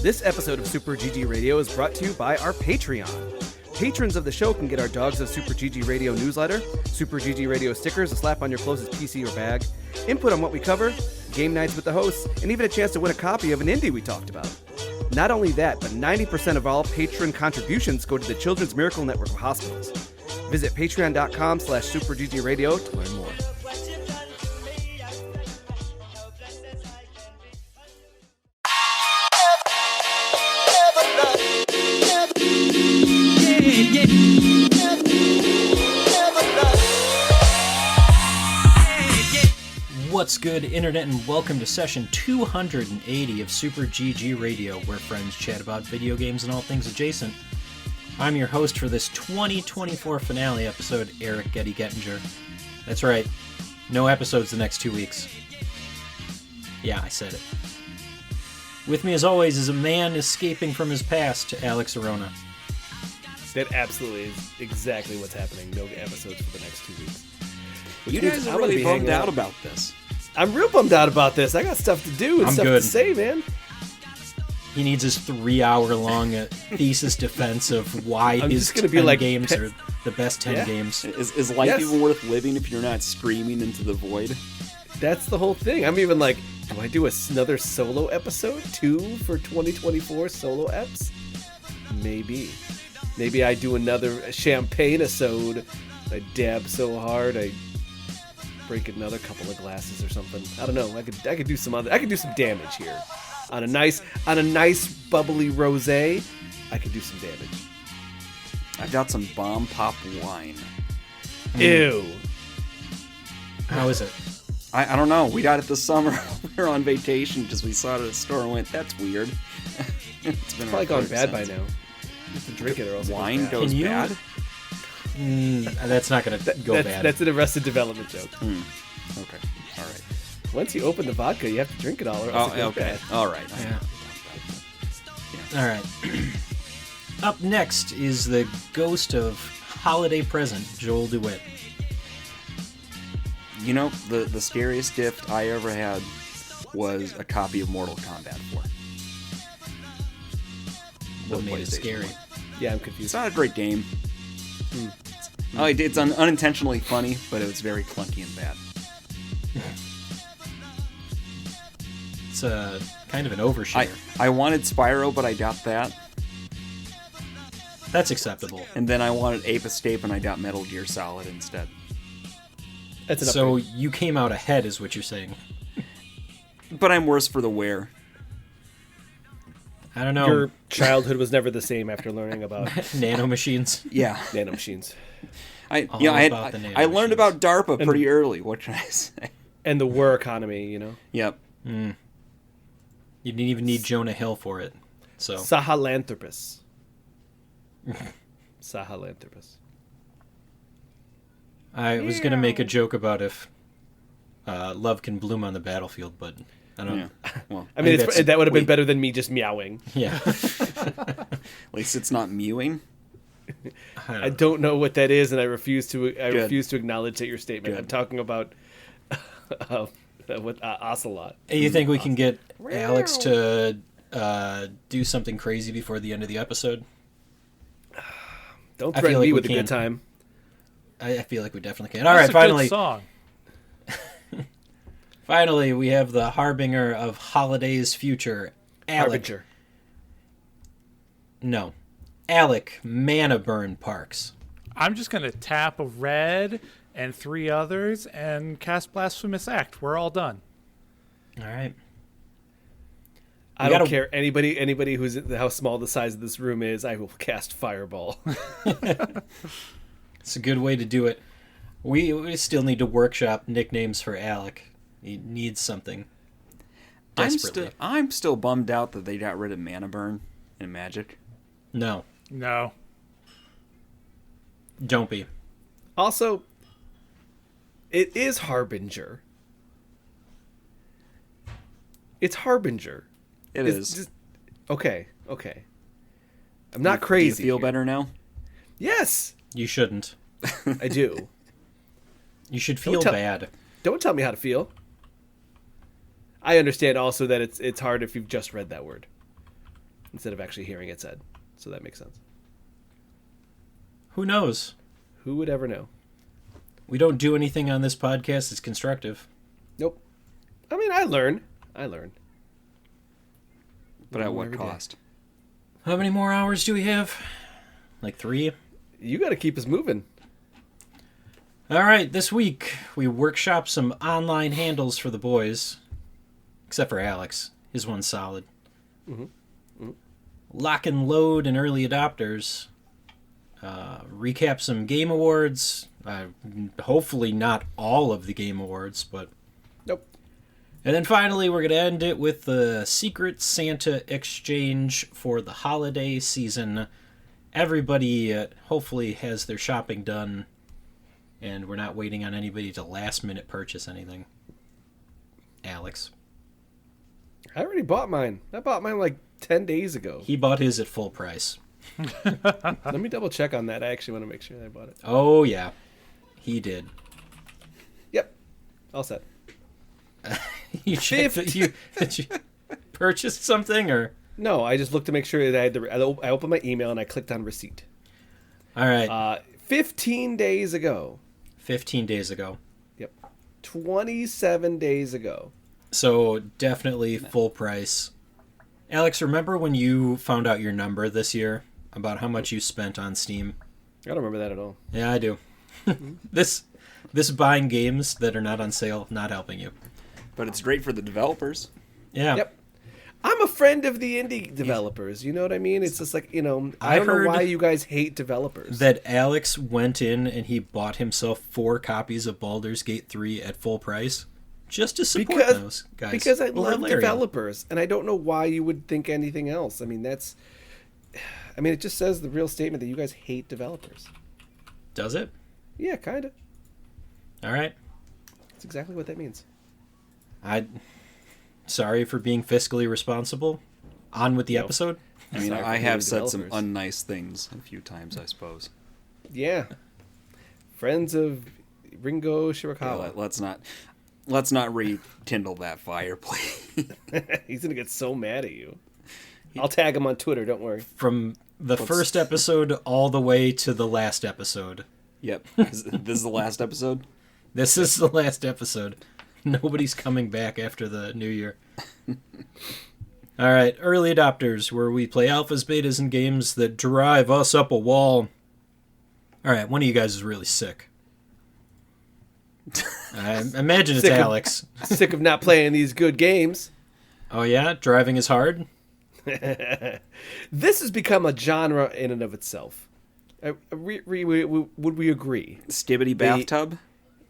This episode of Super GG Radio is brought to you by our Patreon. Patrons of the show can get our Dogs of Super GG Radio newsletter, Super GG Radio stickers to slap on your closest PC or bag, input on what we cover, game nights with the hosts, and even a chance to win a copy of an indie we talked about. Not only that, but 90% of all patron contributions go to the Children's Miracle Network of Hospitals. Visit patreon.com/superggradio to learn more. What's good, Internet, and welcome to session 280 of Super GG Radio, where friends chat about video games and all things adjacent. I'm your host for this 2024 finale episode, Eric Getty Gettinger. That's right, no episodes the next 2 weeks. Yeah, I said it. With me, as always, is a man escaping from his past, Alex Arona. That absolutely is exactly what's happening. No episodes for the next 2 weeks. You guys are really bummed out about this. I'm real bummed out about this. I got stuff to do and stuff to say, man. He needs his 3-hour-long thesis defense of why his 10 games are the best 10 games. Is life even worth living if you're not screaming into the void? That's the whole thing. I'm even like, do I do another solo episode? 2 for 2024 solo eps? Maybe. Maybe I do another champagne episode. I dab so hard I break another couple of glasses or something. I don't know. I could do some damage here. On a nice bubbly rosé, I could do some damage. I've got some bomb pop wine. Ew. How is it? I don't know. We got it this summer. We were on vacation because we saw it at a store and went, that's weird. It's been probably gone bad by now. You have to drink it or else wine goes bad. That's not going to go bad. That's an Arrested Development joke. Okay. All right. Once you open the vodka, you have to drink it all or else it goes bad. All right. Yeah. All right. Up next is the ghost of holiday present, Joel DeWitte. You know, the scariest gift I ever had was a copy of Mortal Kombat 4. What made it scary? Yeah, I'm confused. It's not a great game. It's unintentionally funny, but it was very clunky and bad. It's kind of an overshare. I wanted Spyro, but I got that. That's acceptable. And then I wanted Ape Escape, and I got Metal Gear Solid instead. That's an so upgrade. You came out ahead, is what you're saying. But I'm worse for the wear. I don't know. Your childhood was never the same after learning about nanomachines. Yeah, nanomachines. I learned about DARPA pretty early. What can I say? And the war economy, you know. Yep. You didn't even need Jonah Hill for it. So Sahelanthropus. Sahelanthropus. I was gonna make a joke about if love can bloom on the battlefild, but I don't. Yeah. Well, I mean, that would have been better than me just meowing. Yeah. At least it's not mewing. I don't know what that is, and I refuse to acknowledge that your statement. Good. I'm talking about with Ocelot. You think we can get Alex to do something crazy before the end of the episode? Don't threaten me with a good time. I feel like we definitely can. All right, finally. Good song. Finally, we have the harbinger of holidays' future, Alec. Harbinger. No. Alec Manaburn Parks. I'm just going to tap a red and 3 others and cast Blasphemous Act. We're all done. All right. I don't care. Anybody who's how small the size of this room is, I will cast Fireball. It's a good way to do it. We still need to workshop nicknames for Alec. He needs something desperately. I'm still bummed out that they got rid of Mana Burn in Magic. No. Don't be. Also, it is Harbinger. It's Harbinger. It's just, okay. I'm not crazy. Do you feel better now? Yes. You shouldn't. I do. You should feel bad. Don't tell me how to feel. I understand also that it's hard if you've just read that word. instead of actually hearing it said. So that makes sense. Who knows? Who would ever know? We don't do anything on this podcast that's constructive. Nope. I mean, I learn. But at what Every day. cost? How many more hours do we have? Like 3? You got to keep us moving. All right, this week we workshop some online handles for the boys. Except for Alex. His one's solid. Lock and load and early adopters. Recap some game awards. Hopefully not all of the game awards, but... Nope. And then finally, we're going to end it with the Secret Santa exchange for the holiday season. Everybody hopefully has their shopping done, and we're not waiting on anybody to last-minute purchase anything. Alex. I already bought mine. I bought mine like 10 days ago. He bought his at full price. Let me double check on that. I actually want to make sure I bought it. Oh, yeah. He did. Yep. All set. You checked that you purchased something, or? No, I just looked to make sure that I opened my email and I clicked on receipt. All right. 15 days ago. 15 days ago. Yep. 27 days ago. So definitely full price. Alex, remember when you found out your number this year about how much you spent on Steam? I don't remember that at all. Yeah, I do. This buying games that are not on sale, not helping you. But it's great for the developers. Yeah. Yep. I'm a friend of the indie developers. You know what I mean? It's just like, I don't know heard why you guys hate developers. That Alex went in and he bought himself 4 copies of Baldur's Gate 3 at full price just to support those guys. Because I love Hilarious. developers, and I don't know why you would think anything else. I mean, it just says the real statement that you guys hate developers. Does it? Yeah, kind of. All right. That's exactly what that means. Sorry for being fiscally responsible. On with the episode. I mean, Sorry for I have said some developers. unnice things a few times, I suppose. Yeah. Friends of Ringo Yeah, Shirakawa. let's not rekindle that fire, please. He's going to get so mad at you. I'll tag him on Twitter, don't worry. From the first episode all the way to the last episode. Yep. This is the last episode? This is the last episode. Nobody's coming back after the new year. All right, early adopters, where we play alphas, betas, and games that drive us up a wall. All right, one of you guys is really sick. I imagine it's Sick of- Alex. Sick of not playing these good games. Oh yeah, driving is hard. This has become a genre in and of itself. Would we agree? Skibbity bathtub?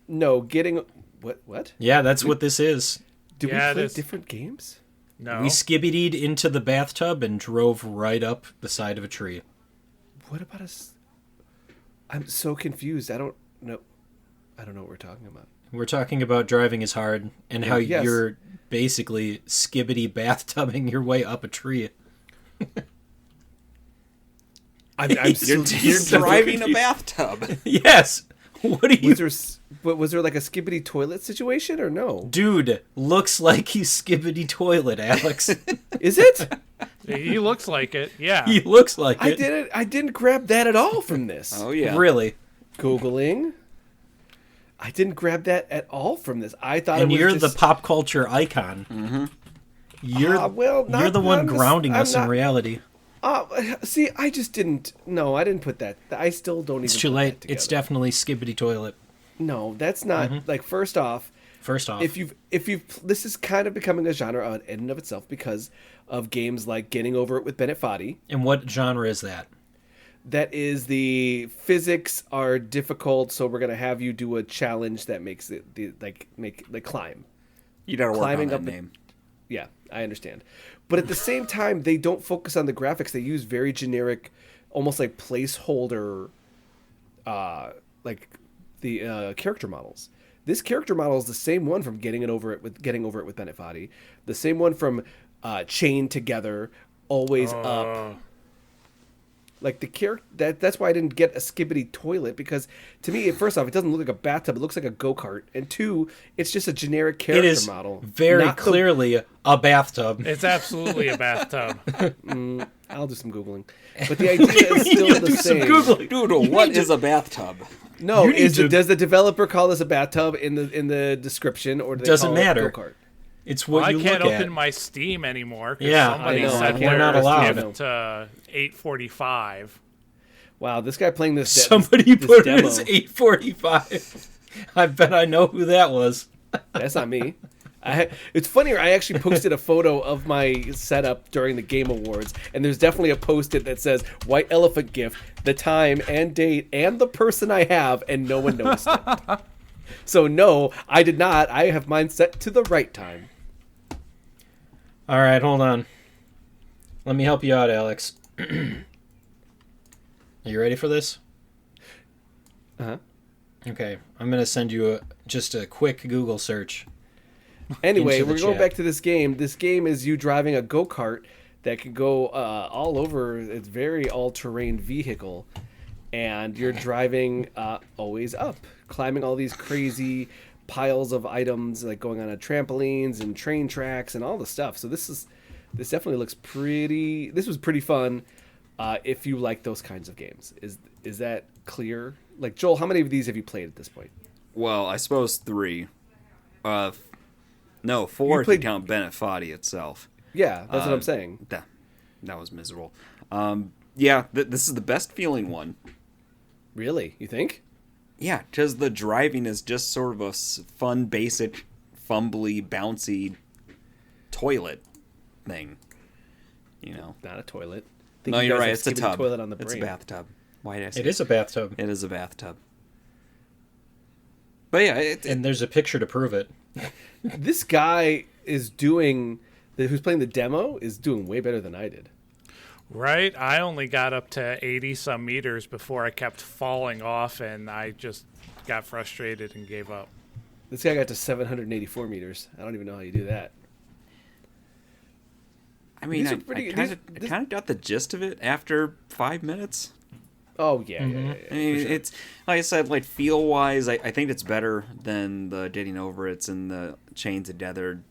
No, getting... What? Yeah, that's what this is. Do Yeah, we play it is. different games? No. We skibbidied into the bathtub and drove right up the side of a tree. What about us? I'm so confused. I don't know what we're talking about. We're talking about driving is hard and how Yes. you're basically skibbity bathtubing your way up a tree. I'm You're driving a bathtub. Yes. What are you... was there like a skibbity toilet situation or no? Dude, looks like he's skibbity toilet, Alex. Is it? He looks like it. Yeah. He looks like it. I didn't grab that at all from this. Oh, yeah. Really. Googling. I didn't grab that at all from this. I thought And it was you're just... the pop culture icon. Mm-hmm. You're not the one not- grounding I'm us not- in reality. See, I just didn't... No, I didn't put that. I still don't even It's too put late. that It's together. definitely skibbity toilet. No, that's not... Like, first off... First off. If you've... This is kind of becoming a genre in and of itself because of games like Getting Over It with Bennett Foddy. And what genre is that? That is the physics are difficult, so we're going to have you do a challenge that makes it... climb. You gotta work Climbing on up that the- name. Yeah, I understand. But at the same time, they don't focus on the graphics. They use very generic, almost like placeholder, character models. This character model is the same one from Getting Over It with Bennett Foddy. The same one from Chained Together, Always Up. Like the character, that's why I didn't get a skibbity toilet, because to me, first off, it doesn't look like a bathtub; it looks like a go-kart, and two, it's just a generic It character is model. very not the- clearly a bathtub. It's absolutely a bathtub. I'll do some googling. But the idea is still the same. Doodle, what is a bathtub? No, does the developer call this a bathtub in the description, or do they Doesn't call matter. it a go-kart? It's what I you can't look at. open my Steam anymore because Yeah, somebody I know. said We're not allowed. gift 8:45. Wow, this guy playing this. Somebody this put demo. it as 8:45. I bet I know who that was. That's not me. It's funnier. I actually posted a photo of my setup during the Game Awards, and there's definitely a post-it that says "White Elephant Gift," the time and date, and the person I have, and no one noticed it. So no, I did not. I have mine set to the right time. All right, hold on. Let me help you out, Alex. Are you ready for this? Uh-huh. Okay, I'm going to send you just a quick Google search. Anyway, Into the we're going chat. back to this game. This game is you driving a go-kart that can go all over. It's very all-terrain vehicle, and you're driving always up, climbing all these crazy piles of items, like going on trampolines and train tracks and all the stuff. So this definitely looks pretty. This was pretty fun. If you like those kinds of games, is that clear? Like, Joel, how many of these have you played at this point? Well, I suppose 3. No, 4 if you count Bennett Foddy itself. Yeah, that's what I'm saying. That was miserable. Yeah, this is the best feeling one. Really? You think? Yeah, because the driving is just sort of a fun, basic, fumbly, bouncy toilet thing. You know? Not a toilet. No, you're right. It's a tub. Toilet on the It's a brain. bathtub. Why did I say It is a bathtub. It is a bathtub. But yeah, And there's a picture to prove it. This guy who's playing the demo is doing way better than I did. Right? I only got up to 80-some meters before I kept falling off, and I just got frustrated and gave up. This guy got to 784 meters. I don't even know how you do that. I mean, These I are pretty- kind of got the gist of it after 5 minutes. Oh, yeah. I mean, it's like I said, like feel wise, I think it's better than the Getting Over It's and the Chained Together.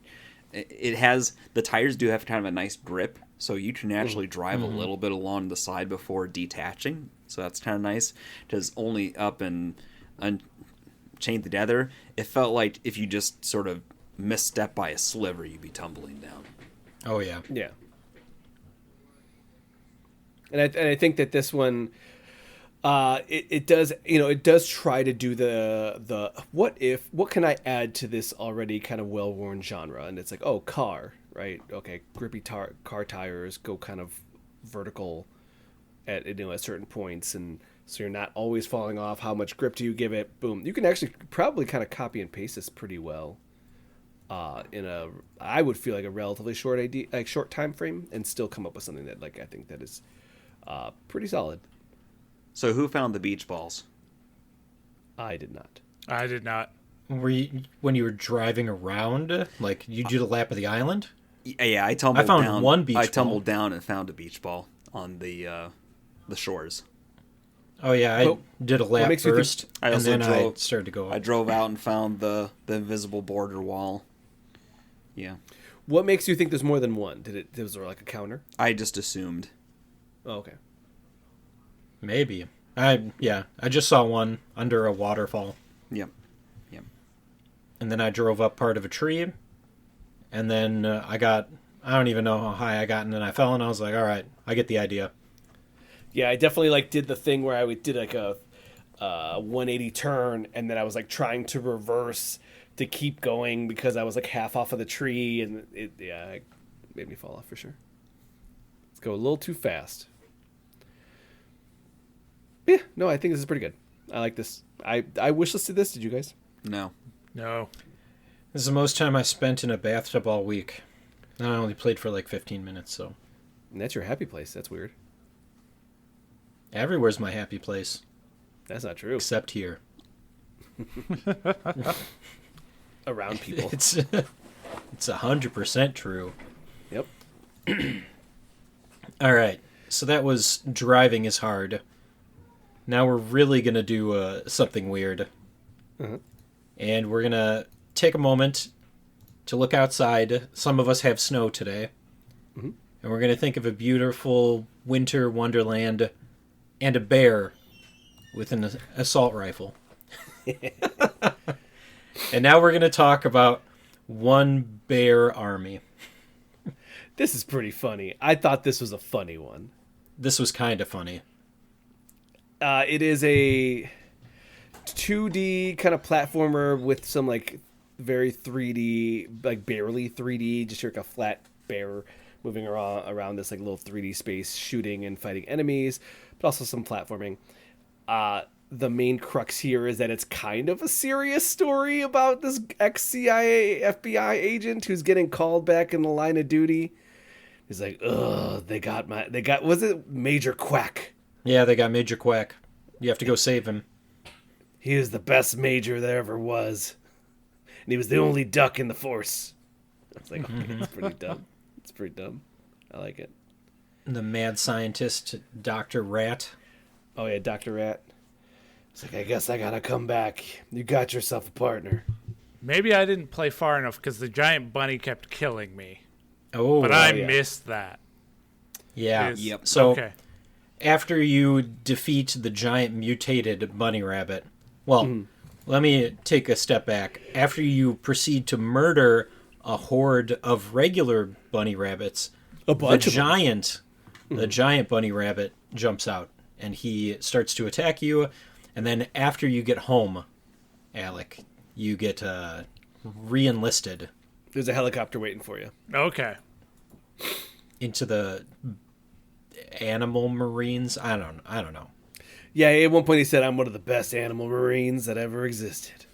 It has the tires do have kind of a nice grip, so you can actually drive a little bit along the side before detaching. So that's kind of nice. Because only up and Chained Together, it felt like if you just sort of misstep by a sliver, you'd be tumbling down. Oh, yeah. Yeah. And I think that this one, it does try to do the what can I add to this already kind of well-worn genre? And it's like, oh, car, right? Okay, grippy car tires go kind of vertical at certain points, and so you're not always falling off. How much grip do you give it? Boom. You can actually probably kind of copy and paste this pretty well. I would feel like a relatively short time frame, and still come up with something that I think that is pretty solid. So who found the beach balls? I did not. I did not. When you were driving around, like you did a lap of the island? Yeah, I tumbled I found down. one beach I tumbled ball. down and found a beach ball on the shores. Oh yeah, I did a lap makes you think- first, I and also then I drove- started to go I up. drove out and found the invisible border wall. Yeah, What makes you think there's more than one? Was there like a counter? I just assumed. Oh, okay. Maybe. I just saw one under a waterfall, Yep. and then I drove up part of a tree, and then I don't even know how high I got, and then I fell, and I was like, all right, I get the idea. Yeah, I definitely did the thing where I did like a 180 turn, and then I was like trying to reverse to keep going because I was like half off of the tree, and it made me fall off for sure. Let's go a little too fast. Yeah, no, I think this is pretty good. I like this. I wishlisted this. Did you guys? No. No. This is the most time I spent in a bathtub all week. And I only played for like 15 minutes, so. And that's your happy place. That's weird. Everywhere's my happy place, That's not true. except here. Around people. It's 100% true. Yep. All right, so that was Driving is Hard. Now we're really going to do something weird. Uh-huh. And we're going to take a moment to look outside. Some of us have snow today. Mm-hmm. And we're going to think of a beautiful winter wonderland and a bear with an assault rifle. And now we're going to talk about One Bear Army. This is pretty funny. I thought this was a funny one. This was kind of funny. It is a 2D kind of platformer with some like very 3D, like barely 3D, just like a flat bear moving around this like little 3D space, shooting and fighting enemies, but also some platforming. The main crux here is that it's kind of a serious story about this ex-CIA FBI agent who's getting called back in the line of duty. He's like, ugh, was it Major Quack? Yeah, they got Major Quack. You have to go save him. He is the best major there ever was. And he was the only duck in the force. I was like, okay, it's pretty dumb. It's pretty dumb. I like it. The mad scientist, Dr. Rat. Oh, yeah, Dr. Rat. It's like, I guess I gotta come back. You got yourself a partner. Maybe I didn't play far enough because the giant bunny kept killing me. Oh, but I yeah. missed that. Yeah. Yep. So Okay. after you defeat the giant mutated bunny rabbit, well, let me take a step back. After you proceed to murder a horde of regular bunny rabbits, A bunch of them. the giant bunny rabbit jumps out and he starts to attack you. And then after you get home, Alec, you get re-enlisted There's a helicopter waiting for you. Okay. into the animal marines. I don't know. Yeah, at one point he said, I'm one of the best animal marines that ever existed.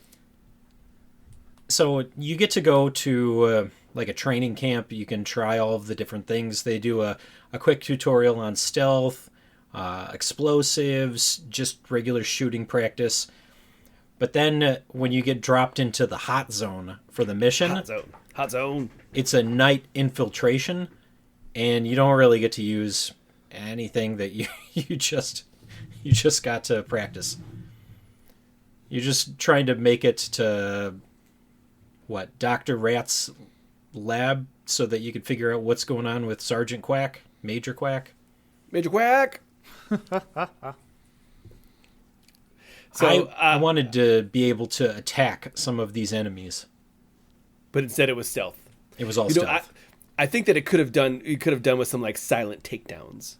So you get to go to like a training camp. You can try all of the different things. They do a quick tutorial on stealth, explosives, just regular shooting practice. But then when you get dropped into the hot zone for the mission, Hot zone. it's a night infiltration, and you don't really get to use anything that you just got to practice. You're just trying to make it to what, Dr. Rat's lab so that you can figure out what's going on with Sergeant Quack, Major Quack. Major Quack. So I wanted to be able to attack some of these enemies. But instead it was stealth. It was all You know, stealth. I think that you could have done with some like silent takedowns.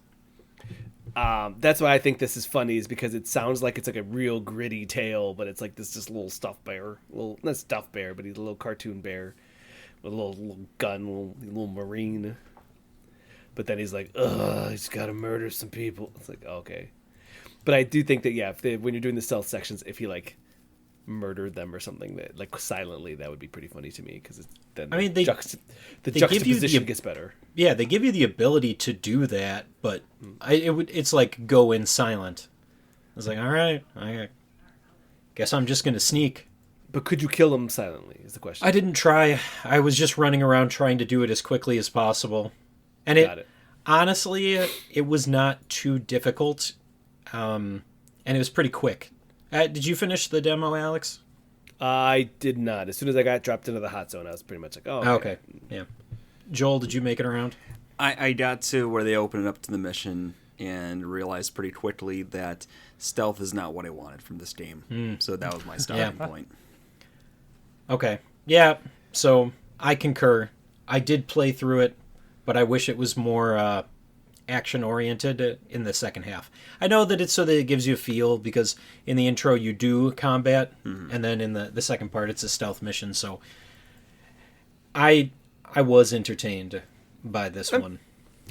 That's why I think this is funny, is because it sounds like it's like a real gritty tale, but it's like this just little stuffed bear, not stuffed bear, but he's a little cartoon bear with a little gun, little marine. But then he's like, ugh, he's got to murder some people. It's like, okay. But I do think that, yeah, when you're doing the stealth sections, if he like murdered them or something, that like silently, that would be pretty funny to me, because then I mean, the they give you juxtaposition gets better. Yeah, they give you the ability to do that, but it's like go in silent. I was like, all right, I guess I'm just going to sneak. But could you kill him silently, is the question. I didn't try. I was just running around trying to do it as quickly as possible. And Got it. honestly, it was not too difficult, and it was pretty quick. Did you finish the demo, Alex? I did not. As soon as I got dropped into the hot zone, I was pretty much like, oh, Okay, yeah. Joel, did you make it around? I got to where they opened it up to the mission and realized pretty quickly that stealth is not what I wanted from this game. So that was my starting point. Okay. Yeah, so I concur. I did play through it, but I wish it was more action-oriented in the second half. I know that it's so that it gives you a feel, because in the intro you do combat, and then in the second part it's a stealth mission, so I was entertained by this one.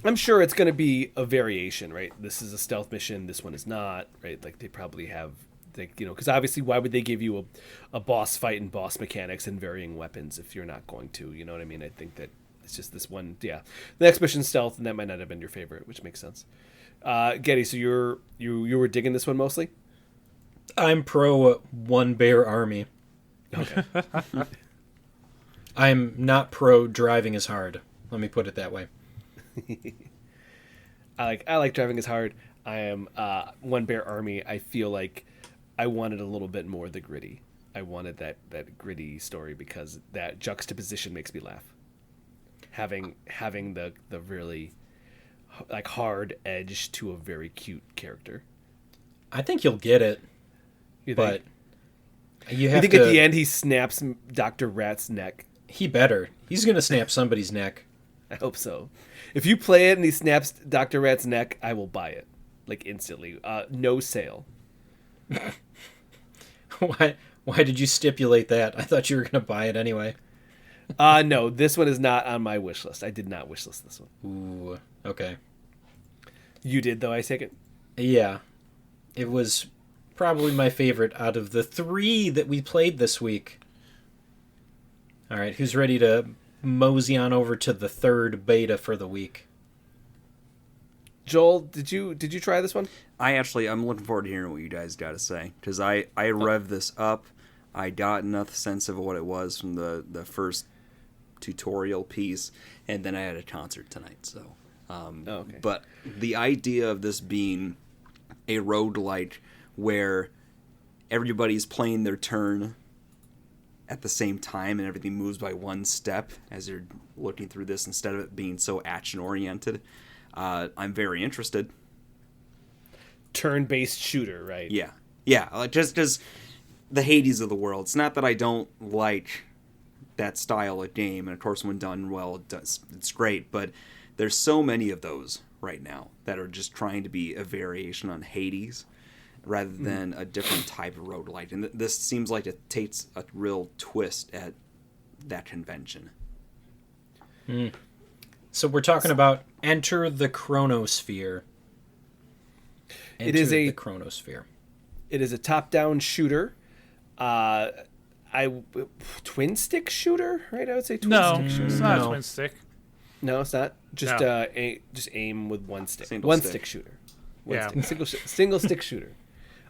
I'm sure it's going to be a variation, right? This is a stealth mission. This one is not, right? Like they probably have, like, you know, because obviously why would they give you a boss fight and boss mechanics and varying weapons if you're not going to, you know what I mean? I think that it's just this one, yeah. The next mission's stealth, and that might not have been your favorite, which makes sense. Getty, so you were digging this one mostly? I'm pro One Bear Army. Okay. I'm not pro driving as hard. Let me put it that way. I like driving as hard. I am One Bear Army. I feel like I wanted a little bit more of the gritty. I wanted that gritty story, because that juxtaposition makes me laugh. Having the really like hard edge to a very cute character. I think you'll get it, You but think? you have think to. at the end he snaps Dr. Rat's neck? He better. He's gonna snap somebody's neck. I hope so. If you play it and he snaps Dr. Rat's neck, I will buy it, like instantly. No sale. Why? Why did you stipulate that? I thought you were gonna buy it anyway. No, this one is not on my wish list. I did not wish list this one. Ooh. Okay. You did though, I take it. Yeah. It was probably my favorite out of the 3 that we played this week. All right, who's ready to mosey on over to the 3rd beta for the week? Joel, did you try this one? I'm looking forward to hearing what you guys got to say, because I revved this up. I got enough sense of what it was from the first tutorial piece, and then I had a concert tonight. So, okay. But the idea of this being a roguelike where everybody's playing their turn at the same time and everything moves by one step as you're looking through this instead of it being so action oriented, I'm very interested. Turn-based shooter, right? Yeah, like just as the Hades of the world. It's not that I don't like that style of game, and of course when done well it's great, but there's so many of those right now that are just trying to be a variation on Hades rather than a different type of roguelike. And this seems like it takes a real twist at that convention. So we're talking about Enter the Chronosphere. The Chronosphere. It is a top-down shooter. Twin stick shooter, right? I would say twin stick shooter. It's not No. a twin stick. No, it's not. Just No. just aim with one stick. Single One stick. stick shooter. One Yeah. stick. Single stick shooter.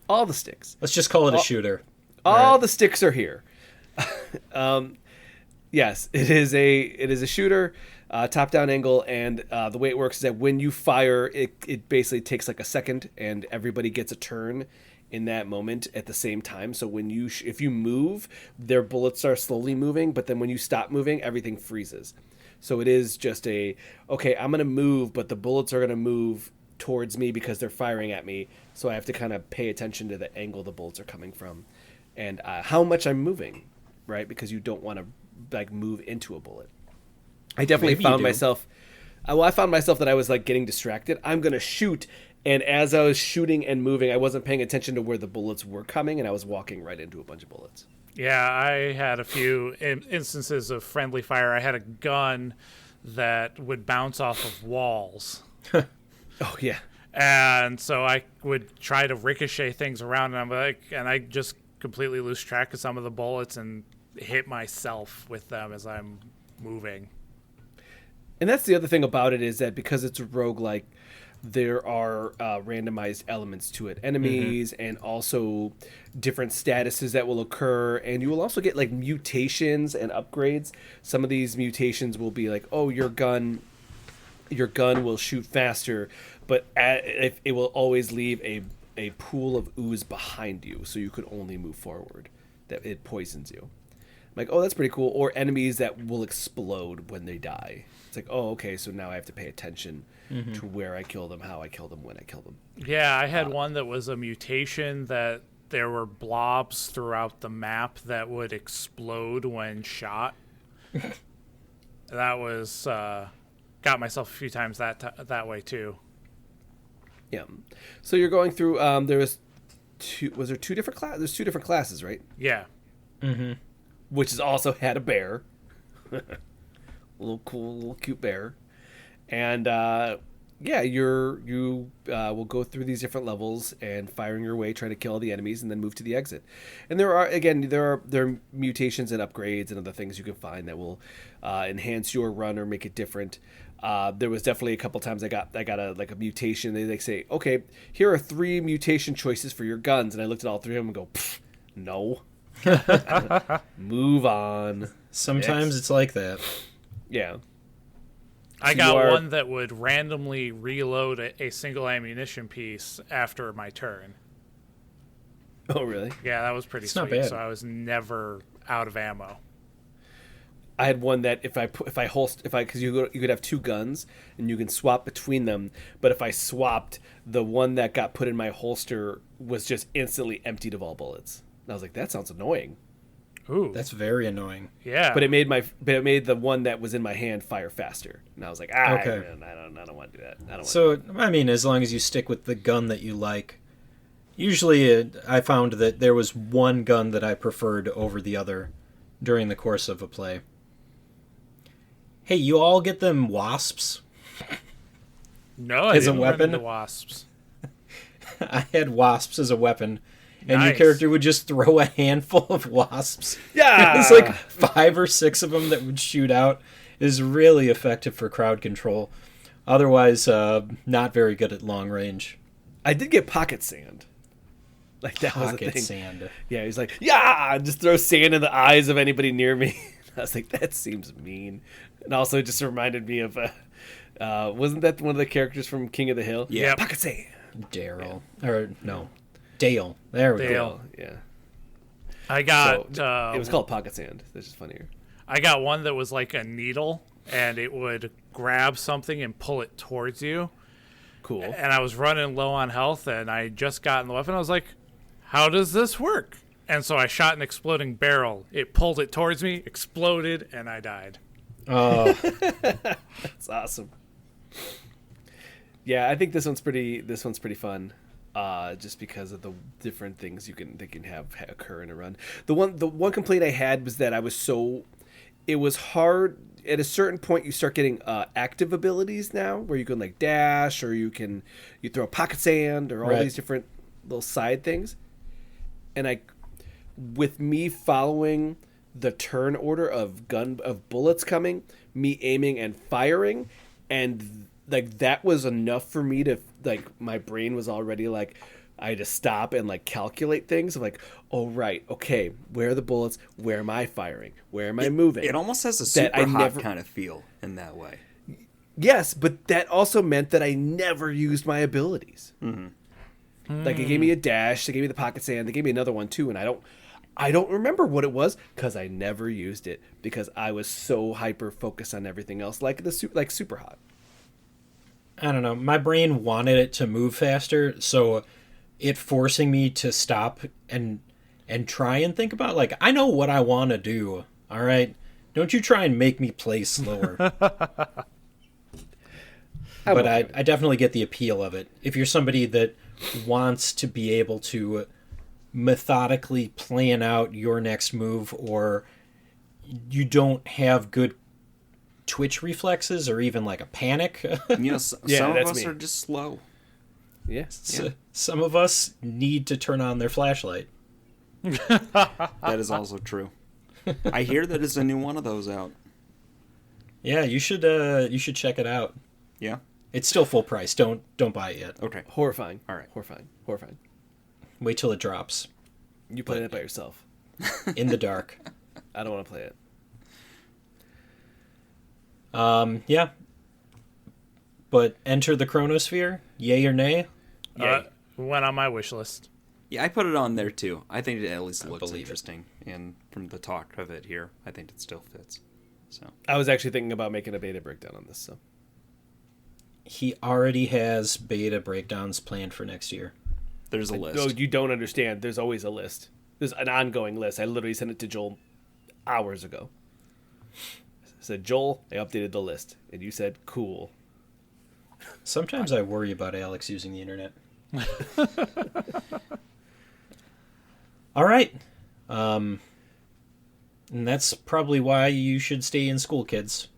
All the sticks. Let's just call it a shooter. All the sticks are here. Yes, it is a shooter, top-down angle, and the way it works is that when you fire, it basically takes like a second, and everybody gets a turn in that moment at the same time. So when if you move, their bullets are slowly moving, but then when you stop moving, everything freezes. So it is just okay, I'm going to move, but the bullets are going to move towards me because they're firing at me. So I have to kind of pay attention to the angle the bullets are coming from and how much I'm moving, right? Because you don't want to like move into a bullet. I definitely Maybe you found do. myself. I found myself that I was like getting distracted. I'm going to shoot. And as I was shooting and moving, I wasn't paying attention to where the bullets were coming, and I was walking right into a bunch of bullets. Yeah, I had a few instances of friendly fire. I had a gun that would bounce off of walls. Oh, yeah. And so I would try to ricochet things around, and I just completely lose track of some of the bullets and hit myself with them as I'm moving. And that's the other thing about it is that because it's a roguelike, there are randomized elements to it. Enemies and also different statuses that will occur. And you will also get like mutations and upgrades. Some of these mutations will be like, oh, your gun will shoot faster, but it will always leave a pool of ooze behind you, so you could only move forward. That it poisons you. I'm like, oh, that's pretty cool. Or enemies that will explode when they die. It's like, oh, okay, so now I have to pay attention to where I kill them, how I kill them, when I kill them. Yeah, I had one that was a mutation that there were blobs throughout the map that would explode when shot. That was got myself a few times that way too. Yeah. So you're going through. There's two different classes? There's 2 different classes, right? Yeah. Which has also had a bear, little cute bear, and you will go through these different levels and firing your way, trying to kill all the enemies, and then move to the exit. And there are mutations and upgrades and other things you can find that will enhance your run or make it different. There was definitely a couple times I got a mutation. They say, okay, here are 3 mutation choices for your guns, and I looked at all 3 of them and go, no. Move on. Sometimes it's like that. Yeah. I got one that would randomly reload a single ammunition piece after my turn. Oh, really? Yeah, that was pretty It's sweet. not bad. So I was never out of ammo. I had one that because you could have two guns and you can swap between them, but if I swapped, the one that got put in my holster was just instantly emptied of all bullets. And I was like, that sounds annoying. Ooh, That's very annoying. yeah. But it made the one that was in my hand fire faster, and I was like, Okay. man, I don't want to do that. I don't. So, I mean, as long as you stick with the gun that you like. Usually, I found that there was one gun that I preferred over the other during the course of a play. Hey, you all get them wasps? no, I as a didn't run weapon? into wasps. I had wasps as a weapon, and your Nice. character would just throw a handful of wasps. Yeah! It's like 5 or 6 of them that would shoot out. It is really effective for crowd control. Otherwise, not very good at long range. I did get pocket sand. Like that was the Pocket thing. sand. Yeah, he's like, yeah, just throw sand in the eyes of anybody near me. I was like, that seems mean. And also, it just reminded me of, wasn't that one of the characters from King of the Hill? Yep. Pocket sand. Daryl. Or, no. Dale. There we Dale. go. Yeah. I got. So, it was called pocket sand. That's just funnier. I got one that was like a needle, and it would grab something and pull it towards you. Cool. And I was running low on health, and I just got in the weapon. I was like, how does this work? And so I shot an exploding barrel. It pulled it towards me, exploded, and I died. Oh, That's awesome. Yeah, I think this one's pretty fun. Just because of the different things they can have occur in a run. The one complaint I had was that it was hard at a certain point. You start getting active abilities now, where you can like dash, or you throw pocket sand, or all Right. these different little side things. And with me following the turn order of bullets coming, me aiming and firing, and like that was enough for me to like my brain was already like I had to stop and like calculate things of like, oh right, okay, where are the bullets? Where am I firing? Where am I moving? It almost has a That super I hot never- kind of feel in that way. Yes, but that also meant that I never used my abilities. Mm-hmm. Like it gave me a dash, they gave me the pocket sand, they gave me another one too, and I don't remember what it was because I never used it because I was so hyper focused on everything else, like super hot. I don't know. My brain wanted it to move faster, so it forcing me to stop and try and think about, like, I know what I want to do, all right? Don't you try and make me play slower. But I definitely get the appeal of it. If you're somebody that wants to be able to methodically plan out your next move, or you don't have good twitch reflexes or even like a panic. You know, Yeah, some of that's us me. are just slow. Yeah. Some of us need to turn on their flashlight. That is also true. I hear that there's a new one of those out. Yeah, you should check it out. Yeah. It's still full price. Don't buy it yet. Okay. Horrifying. All right. Horrifying. Wait till it drops You play it by yourself. in the dark. I don't want to play it. Yeah. But Enter the Chronosphere, yay or nay? Went on my wish list. Yeah, I put it on there too. I think it at least looks believe it. interesting, and from the talk of it here, I think it still fits. So I was actually thinking about making a beta breakdown on this. So He already has beta breakdowns planned for next year. there's a list. no, you don't understand. There's always a list. There's an ongoing list. I literally sent it to Joel hours ago. I said, Joel, I updated the list, and you said, cool. Sometimes I worry about Alex using the internet. All right. And that's probably why you should stay in school, kids.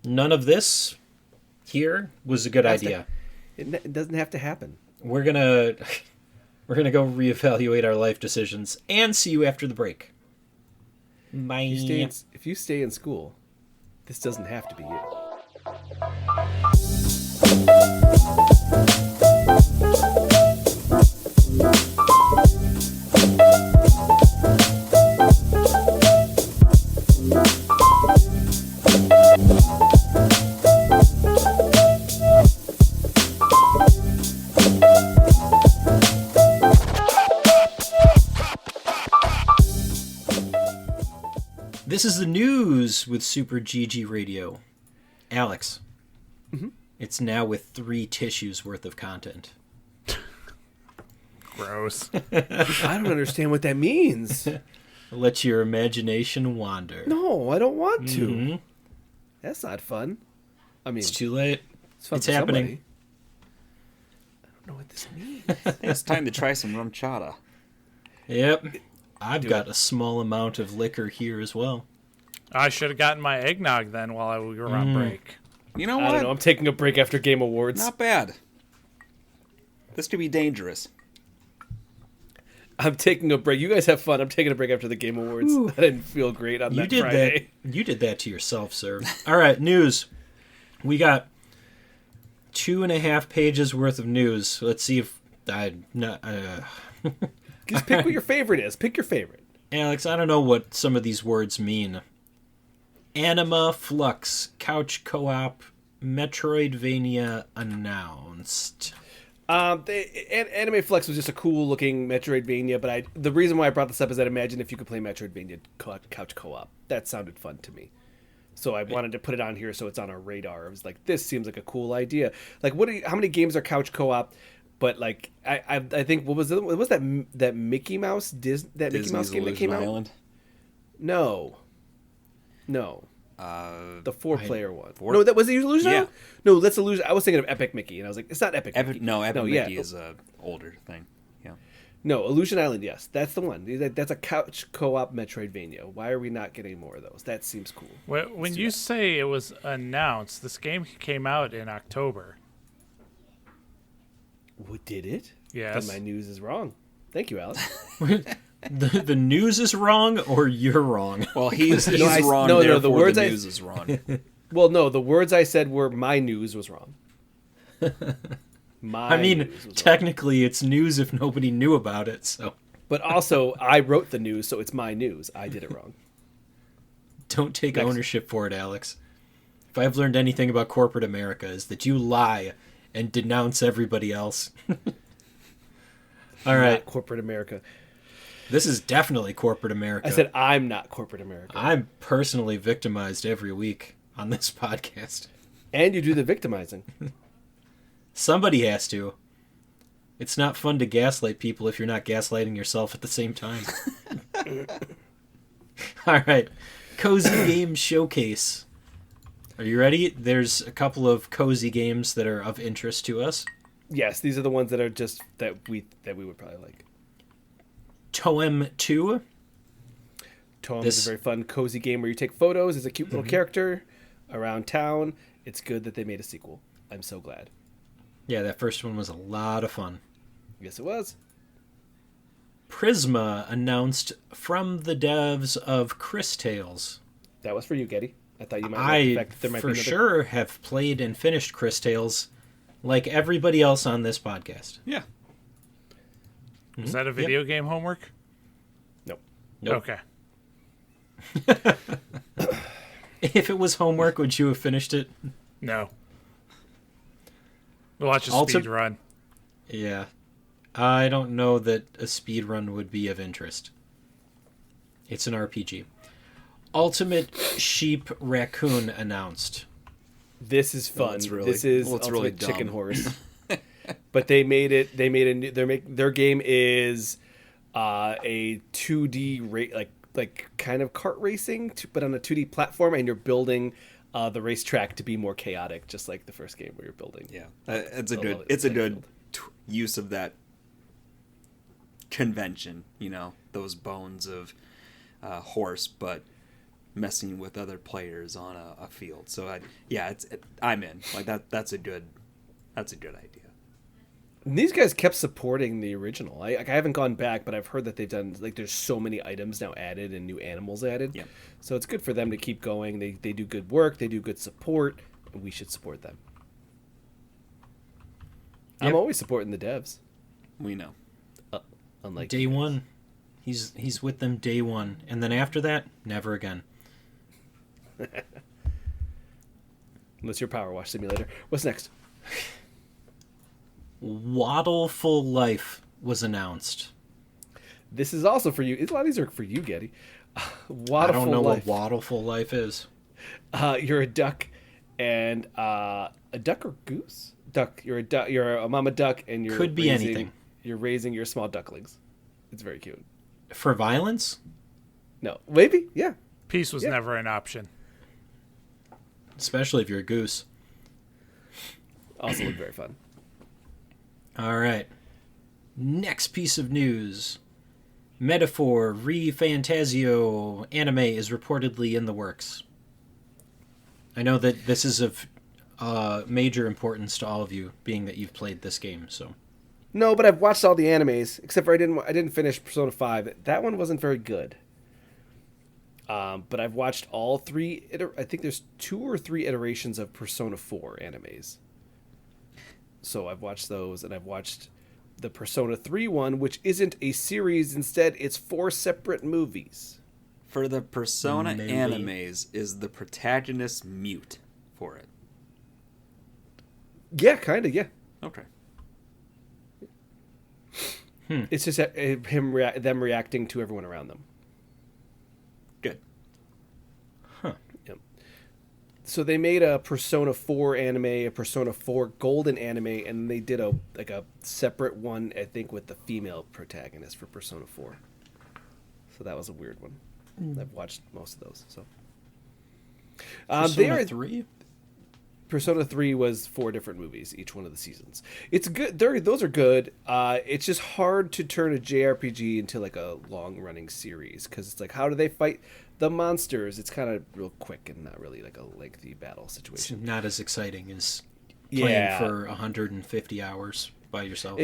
None of this here was a good idea. It doesn't have to happen. We're gonna go reevaluate our life decisions and see you after the break. Bye. If you stay in school, this doesn't have to be you. This is the news with Super GG Radio. Alex, it's now with 3 tissues worth of content. Gross. I don't understand what that means. Let your imagination wander. No, I don't want to. Mm-hmm. That's not fun. I mean, It's too late. it's fun it's for happening. somebody. I don't know what this means. I think it's time to try some rum chata. Yep. I've Do got it. a small amount of liquor here as well. I should have gotten my eggnog then while we were on break. You know I what? don't know. I'm taking a break after Game Awards. Not bad. This could be dangerous. I'm taking a break. You guys have fun. I'm taking a break after the Game Awards. Ooh. I didn't feel great on You that did Friday. that. You did that to yourself, sir. All right, news. We got 2.5 pages worth of news. Let's see if Just pick what your favorite is. Pick your favorite. Alex, I don't know what some of these words mean. Anima Flux Couch Co-op Metroidvania announced. Anime Flux was just a cool looking Metroidvania, but the reason why I brought this up is that imagine if you could play Metroidvania couch co-op. That sounded fun to me. So I wanted to put it on here so it's on our radar. I was like, this seems like a cool idea. Like, how many games are couch co-op? But like, I think what was that Mickey Mouse Mickey Mouse game that came out? Island. No. The 4-player one. four- No, that was the Illusion Yeah. Island? No, that's Illusion. I was thinking of Epic Mickey, and I was like, it's not Epic Mickey. Epic Mickey is a older thing. Yeah. No, Illusion Island, yes. That's the one. That's a couch co-op Metroidvania. Why are we not getting more of those? That seems cool. When you say it was announced, this game came out in October. What did it? Yes. Then my news is wrong. Thank you, Alex. The news is wrong, or you're wrong. Well, he's I- wrong. no, Therefore, the words the I- news is wrong. Well, no, the words I said were my news was wrong. My I mean, news was wrong. technically, it's news if nobody knew about it. So But also, I wrote the news, so it's my news. I did it wrong. don't take Next. ownership for it, Alex. If I've learned anything about corporate America, is that you lie and denounce everybody else. All right, Not corporate America. this is definitely corporate America. I said I'm not corporate America. I'm personally victimized every week on this podcast. And you do the victimizing. Somebody has to. It's not fun to gaslight people if you're not gaslighting yourself at the same time. All right. Cozy Game Showcase. Are you ready? There's a couple of cozy games that are of interest to us. Yes, these are the ones that are just that we would probably like. Toem 2. Toem This- is a very fun, cozy game where you take photos as a cute little character around town. It's good that they made a sequel. I'm so glad. Yeah, that first one was a lot of fun. Yes, it was. Prisma announced from the devs of Chris Tales. That was for you, Getty. I thought you might like I, the fact that there might for be another... sure, have played and finished Chris Tales like everybody else on this podcast. Yeah. Is that a video game homework? Nope. Nope. Okay. If it was homework, would you have finished it? No. We'll watch a Also- speed run. Yeah. I don't know that a speedrun would be of interest. It's an RPG. Ultimate Sheep Raccoon announced. This is fun. it's really- this is it's really Ultimate Chicken dumb. Horse. But they made it. They made a new. Their game is a 2D like kind of kart racing, but on a 2D platform, and you're building the racetrack to be more chaotic, just like the first game where you're building. Yeah. It's a I good. love it. It's a It's good use of that convention. You know, those bones of horse, but messing with other players on a field. So I'm in. Like that's a good idea. And these guys kept supporting the original. I haven't gone back, but I've heard that they've done like there's so many items now added and new animals added. Yeah. So it's good for them to keep going. They do good work. They do good support. And we should support them. Yep. I'm always supporting the devs. We know. Unlike Day one. He's with them day one. And then after that, never again. unless you're Power Wash Simulator. What's next? Waddleful Life was announced. This is also for you. A lot of these are for you, Getty. Waterful I don't know life. what waterful life is. You're a duck, and a duck or goose? Duck. You're a duck. You're a mama duck, and you're Could be raising, anything. You're raising your small ducklings. It's very cute. For violence? No, maybe, yeah. Peace was Yeah. never an option. Especially if you're a goose. Also look very fun. All right. Next piece of news. Metaphor ReFantasio anime is reportedly in the works. I know that this is of major importance to all of you, being that you've played this game. So No, but I've watched all the animes, except for I didn't finish Persona 5. That one wasn't very good. But I've watched all three. I think there's 2 or 3 iterations of Persona 4 animes. So I've watched those, and I've watched the Persona 3 one, which isn't a series. Instead, it's 4 separate movies. For the Persona Maybe. animes, is the protagonist mute for it? Yeah, kind of, yeah. Okay. It's just them reacting to everyone around them. Good. So they made a Persona 4 anime, a Persona 4 Golden anime, and they did a separate one, I think, with the female protagonist for Persona 4. So that was a weird one. I've watched most of those. So Persona 3? Persona 3 was 4 different movies, each one of the seasons. It's good. Those are good. It's just hard to turn a JRPG into like a long-running series, because it's like, how do they fight the monsters? It's kind of real quick and not really like a lengthy battle It's situation. not as exciting as playing for 150 hours by yourself.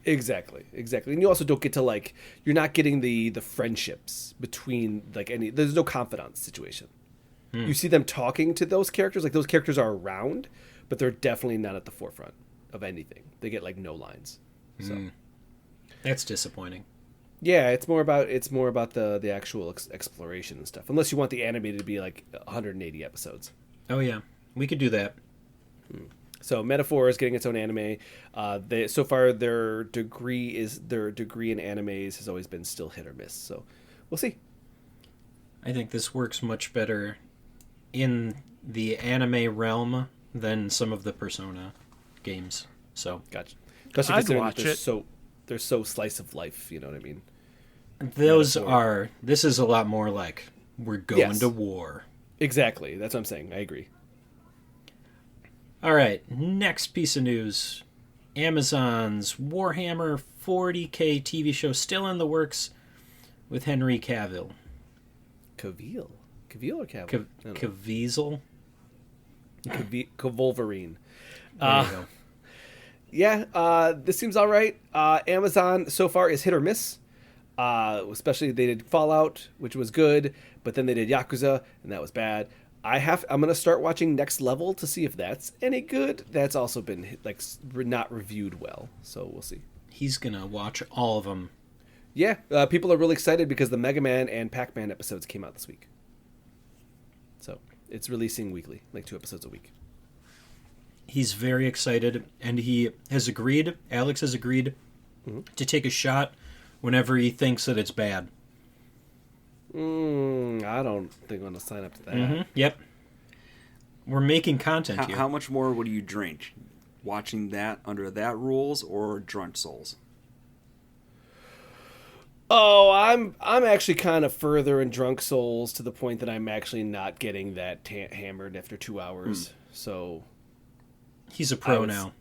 Exactly. And you also don't get to you're not getting the friendships between there's no confidant situation. You see them talking to those characters, those characters are around, but they're definitely not at the forefront of anything. They get no lines. So That's disappointing. yeah, it's more about the actual exploration and stuff. Unless you want the anime to be 180 episodes. Oh yeah, we could do that. So Metaphor is getting its own anime. So far their degree in animes has always been still hit or miss. So we'll see. I think this works much better in the anime realm than some of the Persona games. So Gotcha. Especially I'd considering watch it. they're so slice of life. You know what I mean? this is a lot more like we're going to war. Exactly. That's what I'm saying. I agree. All right, next piece of news. Amazon's Warhammer 40K TV show still in the works with Henry Cavill. Cavill or Cavill? Caviezel? Wolverine. There you go. Yeah, this seems all right. Amazon so far is hit or miss. Especially they did Fallout, which was good, but then they did Yakuza, and that was bad. I'm gonna start watching Next Level to see if that's any good. That's also been not reviewed well, so we'll see. He's going to watch all of them. Yeah, people are really excited because the Mega Man and Pac-Man episodes came out this week. So it's releasing weekly, 2 episodes a week. He's very excited, and Alex has agreed to take a shot whenever he thinks that it's bad. I don't think I'm going to sign up to that. Yep. We're making content here. How much more would you drink? Watching that under that rules or Drunk Souls? Oh, I'm actually kind of further in Drunk Souls to the point that I'm actually not getting that hammered after 2 hours. So He's a pro now.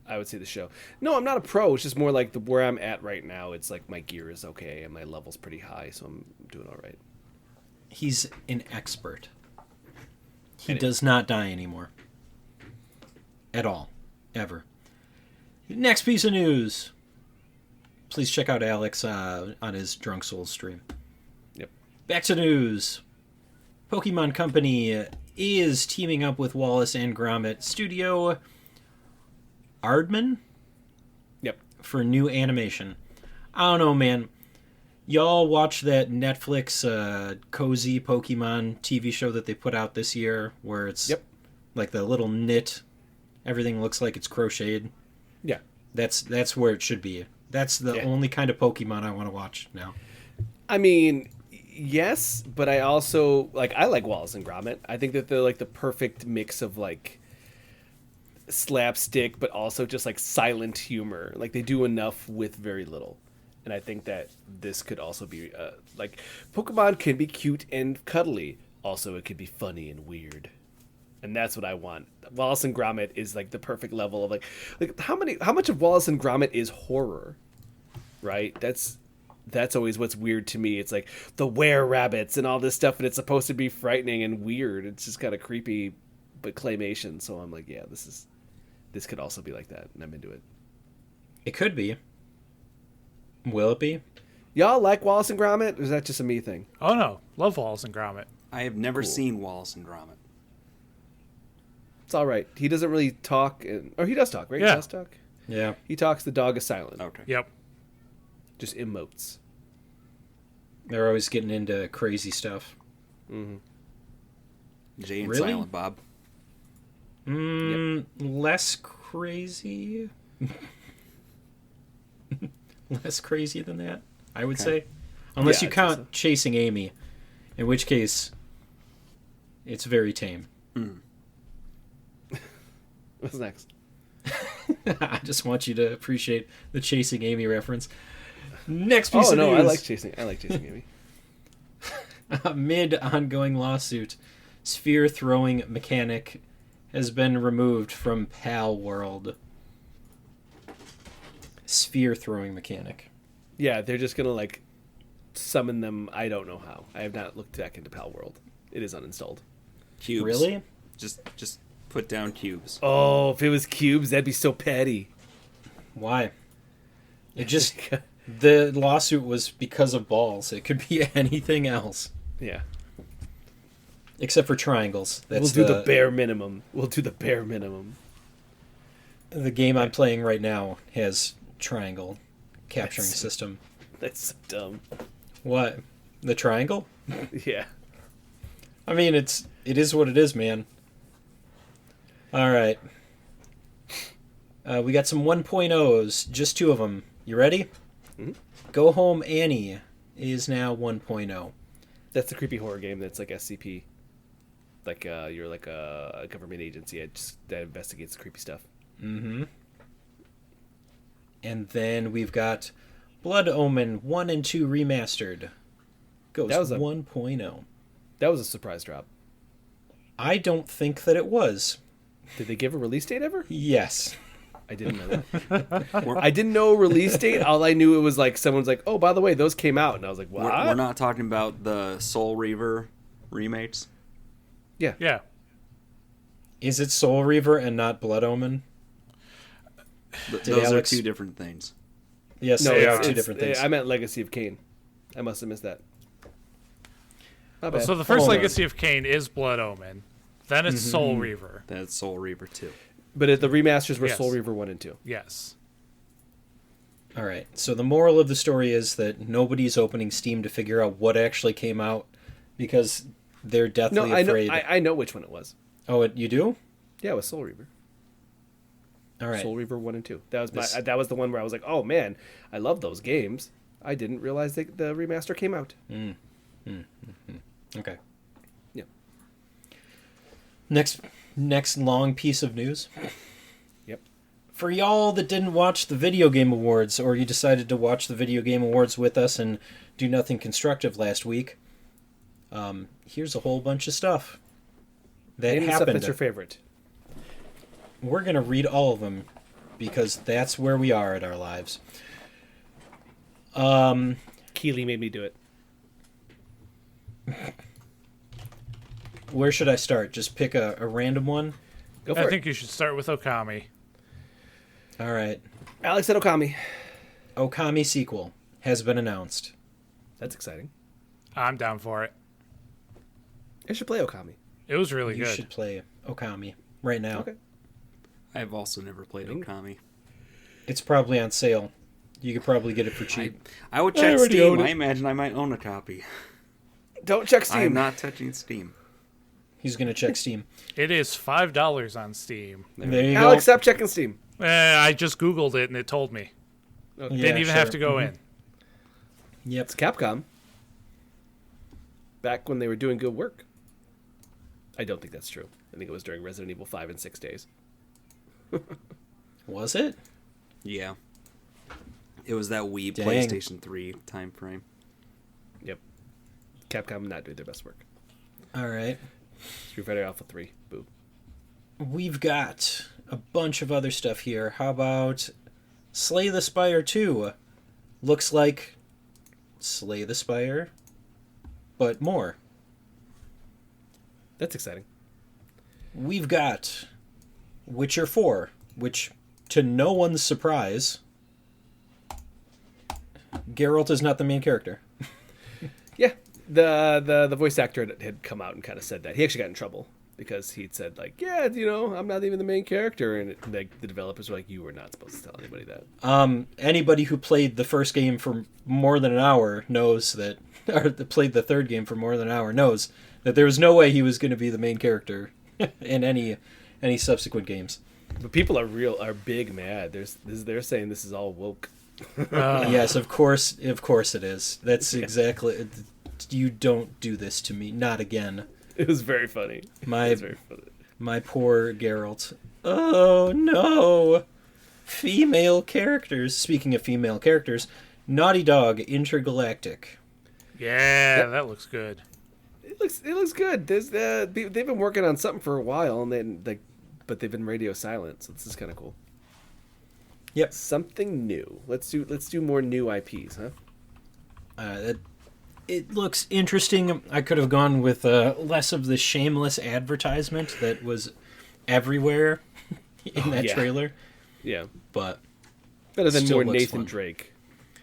I would say the show. No, I'm not a pro. It's just more where I'm at right now. It's my gear is okay and my level's pretty high, so I'm doing all right. He's an expert. He does not die anymore. At all. Ever. Next piece of news. Please check out Alex on his Drunk Souls stream. Yep. Back to news. Pokemon Company is teaming up with Wallace and Gromit Studio Aardman? Yep. For new animation. I don't know, man. Y'all watch that Netflix cozy Pokemon TV show that they put out this year where it's like the little knit, everything looks like it's crocheted? Yeah. That's where it should be. That's the only kind of Pokemon I want to watch now. I mean, Yes, but I also I like Wallace and Gromit. I think that they're like the perfect mix of like slapstick, but also just like silent humor. Like they do enough with very little, and I think that this could also be like Pokemon can be cute and cuddly. Also, it could be funny and weird, and that's what I want. Wallace and Gromit is like the perfect level of like how much of Wallace and Gromit is horror, right? That's always what's weird to me. It's like the were-rabbits and all this stuff, and it's supposed to be frightening and weird. It's just kind of creepy, but claymation. So I'm like, yeah, this could also be like that, and I'm into it. It could be. Will it be? Y'all like Wallace and Gromit, or is that just a me thing? Oh no, love Wallace and Gromit. I have never seen Wallace and Gromit. It's all right. He doesn't really talk, or he does talk, right? Yeah. He does talk. Yeah. He talks. The dog is silent. Okay. Yep. Just emotes. They're always getting into crazy stuff. Mm-hmm. Jay and Really? Silent Bob. Less crazy. Less crazy than that, I would say. Unless Yeah, you I'd say count so. Chasing Amy, in which case it's very tame. What's next? I just want you to appreciate the Chasing Amy reference. Next piece Oh of no, news. I like chasing Amy. Amid ongoing lawsuit, sphere throwing mechanic has been removed from Pal World. Sphere throwing mechanic. Yeah, they're just gonna like summon them. I don't know how. I have not looked back into Pal World. It is uninstalled. Cubes. Really? Just put down cubes. Oh, if it was cubes, that'd be so petty. Why? It just the lawsuit was because of balls. It could be anything else Yeah. except for triangles. That's We'll do the bare minimum. The game I'm playing right now has triangle capturing That's- system. That's so dumb. What? The triangle? Yeah. I mean, it is what it is, man. All right. We got some 1.0s, just two of them. You ready? Mhm. Go Home Annie is now 1.0. That's the creepy horror game that's like SCP. Like you're like a government agency that investigates creepy stuff. Mm-hmm. And then we've got Blood Omen 1 and 2 remastered. Goes That was 1.0. That was a surprise drop. I don't think that it was. Did they give a release date ever? Yes. I didn't know that. I didn't know a release date. All I knew it was like someone's like, "Oh, by the way, those came out," and I was like, "What?" We're not talking about the Soul Reaver remakes. Yeah. Is it Soul Reaver and not Blood Omen? Those Alex- are two different things. Yes, No, they yeah, are two it's- different things. I meant Legacy of Kain. I must have missed that. My bad. So the first Hold on. Legacy of Kain is Blood Omen. Then it's Soul Reaver. That's Soul Reaver 2. But the remasters were Yes. Soul Reaver 1 and 2. Yes. All right. So the moral of the story is that nobody's opening Steam to figure out what actually came out because they're deathly No, afraid. I know which one it was. Oh, you do? Yeah, it was Soul Reaver. All right. Soul Reaver 1 and 2. That was This- that was the one where I was like, "Oh man, I love those games." I didn't realize the remaster came out. Okay. Yeah. Next long piece of news. Yep. For y'all that didn't watch the Video Game Awards, or you decided to watch the Video Game Awards with us and do nothing constructive last week, here's a whole bunch of stuff that Name the stuff happened. that's your favorite. We're going to read all of them because that's where we are at our lives. Keely made me do it. Where should I start? Just pick a random one? Go for I it. think you should start with Okami. All right. Alex said Okami. Okami sequel has been announced. That's exciting. I'm down for it. I should play Okami. It was really You good. should play Okami right now. Okay. I've also never played Okami. It's probably on sale. You could probably get it for cheap. I would I check already Steam. own it. I imagine I might own a copy. Don't check I Steam. am not touching Steam. He's going to check Steam. It is $5 on Steam. There you Alex, go. stop checking Steam. I just Googled it and it told me. Yeah, Didn't even sure. have to go in. Yep. It's Capcom. back when they were doing good work. I don't think that's true. I think it was during Resident Evil 5 and 6 days. Was it? Yeah. It was that Wii Dang. PlayStation 3 time frame. Yep. Capcom not doing their best work. All right. Street Fighter Alpha 3. Boo. We've got a bunch of other stuff here. How about Slay the Spire 2? Looks like Slay the Spire, but more. That's exciting. We've got Witcher 4, which, to no one's surprise, Geralt is not the main character. Yeah. The voice actor had come out and kind of said that. He actually got in trouble because he'd said, like, yeah, I'm not even the main character. And the developers were like, you were not supposed to tell anybody that. Anybody who played the first game for more than an hour knows that, or played the third game for more than an hour knows that there was no way he was going to be the main character in any subsequent games. But people are big mad. They're saying this is all woke. Yes, of course it is. That's exactly. You don't do this to me, not again. It was very funny. My poor Geralt. Oh no, female characters. Speaking of female characters, Naughty Dog Intergalactic. Yeah, that looks good. It looks good. They've been working on something for a while, and then but they've been radio silent, so this is kind of cool. Yep, something new. Let's do more new IPs, huh? It looks interesting. I could have gone with less of the shameless advertisement that was everywhere in that trailer. Yeah, but better than more Nathan fun. Drake.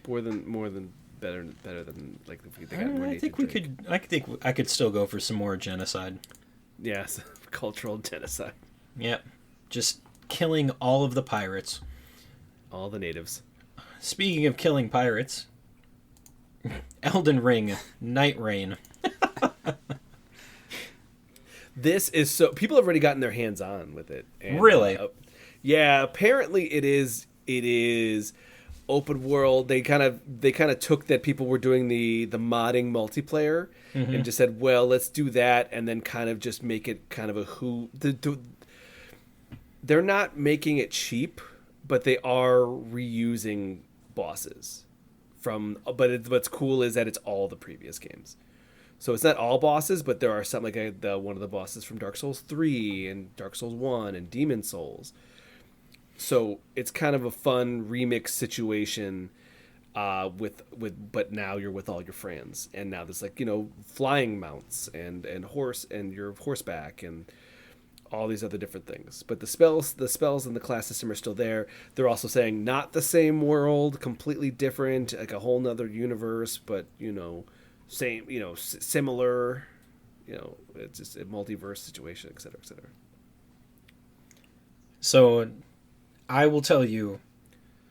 More than better than like if they got more Nathan I think Drake. I think I could still go for some more genocide. Yes, cultural genocide. Yep, just killing all of the pirates, all the natives. Speaking of killing pirates, Elden Ring, Night Rain. This is so people have already gotten their hands on with it. And, really? Yeah. Apparently, it is open world. They kind of took that people were doing the modding multiplayer and just said, well, let's do that, and then kind of just make it kind of a they're not making it cheap, but they are reusing bosses but what's cool is that it's all the previous games. So it's not all bosses, but there are some, like one of the bosses from Dark Souls 3 and Dark Souls 1 and Demon Souls. So it's kind of a fun remix situation but now you're with all your friends, and now there's flying mounts and horse, and you're horseback and all these other different things. But the spells and the class system are still there. They're also saying not the same world, completely different, like a whole nother universe, but same, similar, it's just a multiverse situation, et cetera, et cetera. So I will tell you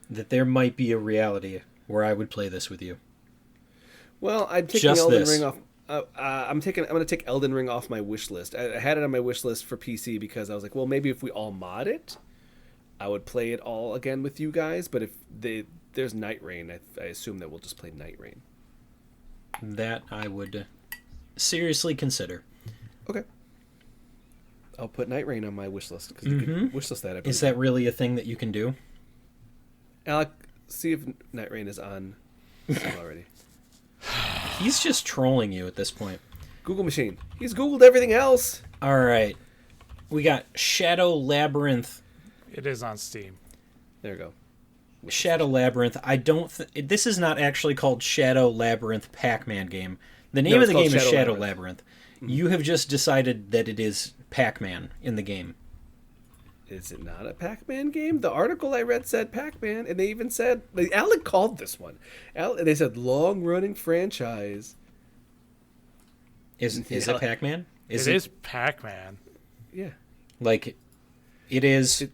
that there might be a reality where I would play this with you. Well, I'm taking Elden Ring off. I'm going to take Elden Ring off my wish list. I had it on my wish list for PC because I was like, well, maybe if we all mod it, I would play it all again with you guys. But if there's Night Rain, I assume that we'll just play Night Rain. That I would seriously consider. Okay. I'll put Night Rain on my wish list because you can wish list that. Is that really a thing that you can do? Alec, see if Night Rain is on already. He's just trolling you at this point. Google machine. He's Googled everything else. All right. We got Shadow Labyrinth. It is on Steam. There you go. Shadow Labyrinth. This is not actually called Shadow Labyrinth Pac-Man game. The name of the game is Shadow Labyrinth. Mm-hmm. You have just decided that it is Pac-Man in the game. Is it not a Pac-Man game? The article I read said Pac-Man, and they even said Alec called this one. They said long-running franchise. Is it Pac-Man? It is Pac-Man. Yeah, like it is.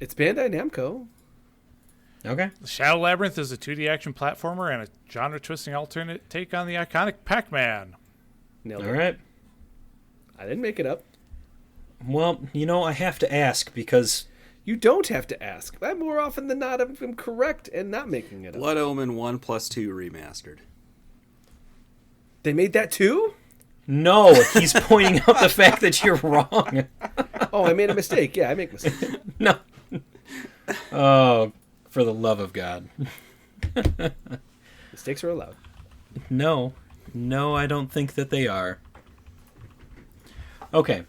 It's Bandai Namco. Okay. Shadow Labyrinth is a 2D action platformer and a genre-twisting alternate take on the iconic Pac-Man. Nailed it. All right. I didn't make it up. Well, I have to ask because... You don't have to ask. I more often than not am correct and not making it up. Blood Omen 1+2 remastered. They made that too? No, he's pointing out the fact that you're wrong. Oh, I made a mistake. Yeah, I make mistakes. No. Oh, for the love of God. Mistakes are allowed. No, I don't think that they are. Okay,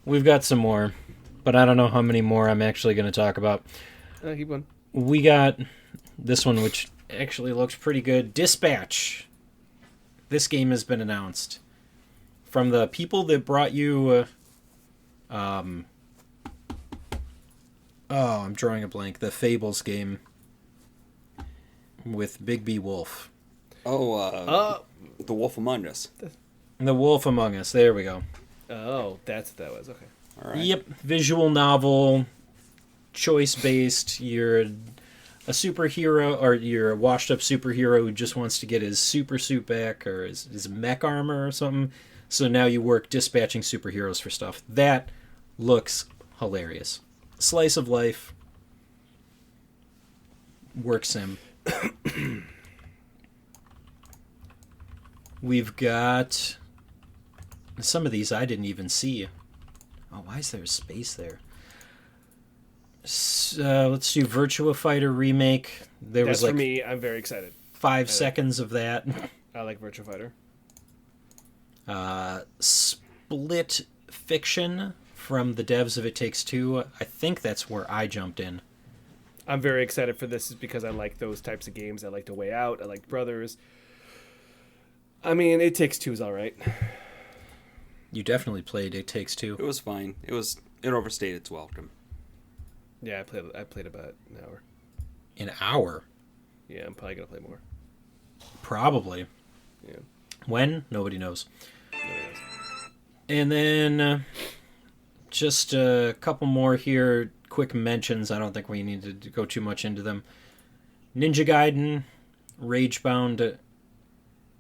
we've got some more, but I don't know how many more I'm actually going to talk about. Keep going. We got this one, which actually looks pretty good. Dispatch. This game has been announced from the people that brought you. I'm drawing a blank. The Fables game with Big B Wolf. The Wolf Among Us. The Wolf Among Us. There we go. Oh, that's what that was. Okay. All right. Yep. Visual novel, choice based. You're a superhero, or you're a washed up superhero who just wants to get his super suit back, or his mech armor or something. So now you work dispatching superheroes for stuff. That looks hilarious. Slice of life. Work sim. We've got some of these I didn't even see. Oh, why is there a space there? Let's do Virtua Fighter Remake. There That's was like for me. I'm very excited. 5 seconds of that. I like Virtua Fighter. Split Fiction from the devs of It Takes Two. I think that's where I jumped in. I'm very excited for this because I like those types of games. I like A Way Out. I like Brothers. I mean, It Takes Two is all right. You definitely played It Takes Two. It was fine. It overstayed its welcome. Yeah, I played about an hour. An hour? Yeah, I'm probably gonna play more. Probably. Yeah. When? Nobody knows. Nobody knows. And then just a couple more here. Quick mentions. I don't think we need to go too much into them. Ninja Gaiden, Ragebound,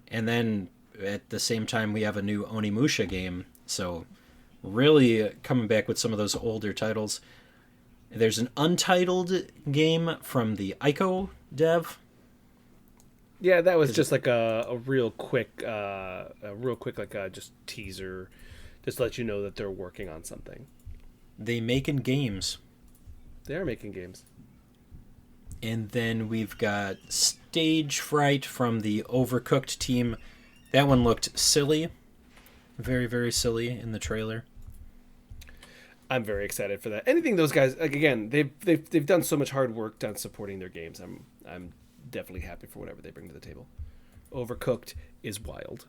and then at the same time we have a new Onimusha game. So really coming back with some of those older titles. There's an untitled game from the Ico dev. Yeah, that was just like a real quick just teaser, just to let you know that they're working on something. They making games. They are making games. And then we've got Stage Fright from the Overcooked team. That one looked silly. Very, very silly in the trailer. I'm very excited for that. Anything those guys, like, again, they've done so much hard work on supporting their games. I'm definitely happy for whatever they bring to the table. Overcooked is wild.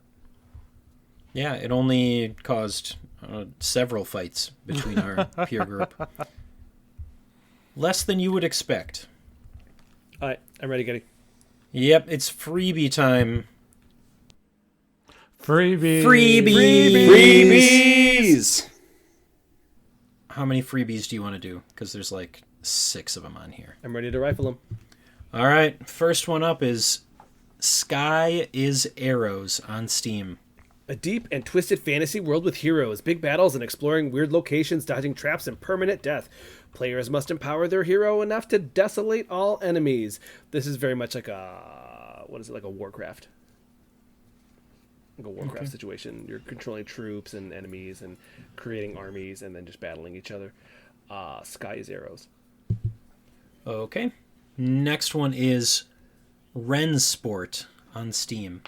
Yeah, it only caused several fights between our peer group. Less than you would expect. All right, I'm ready, Getty. Yep, it's freebie time. Freebies. Freebies! How many freebies do you want to do? Because there's like 6 of them on here. I'm ready to rifle them. All right, first one up is Sky is Arrows on Steam. A deep and twisted fantasy world with heroes, big battles, and exploring weird locations, dodging traps, and permanent death. Players must empower their hero enough to desolate all enemies. This is very much like like a Warcraft. Like a Warcraft situation. You're controlling troops and enemies and creating armies and then just battling each other. Sky is Arrows. Okay. Next one is Rensport on Steam.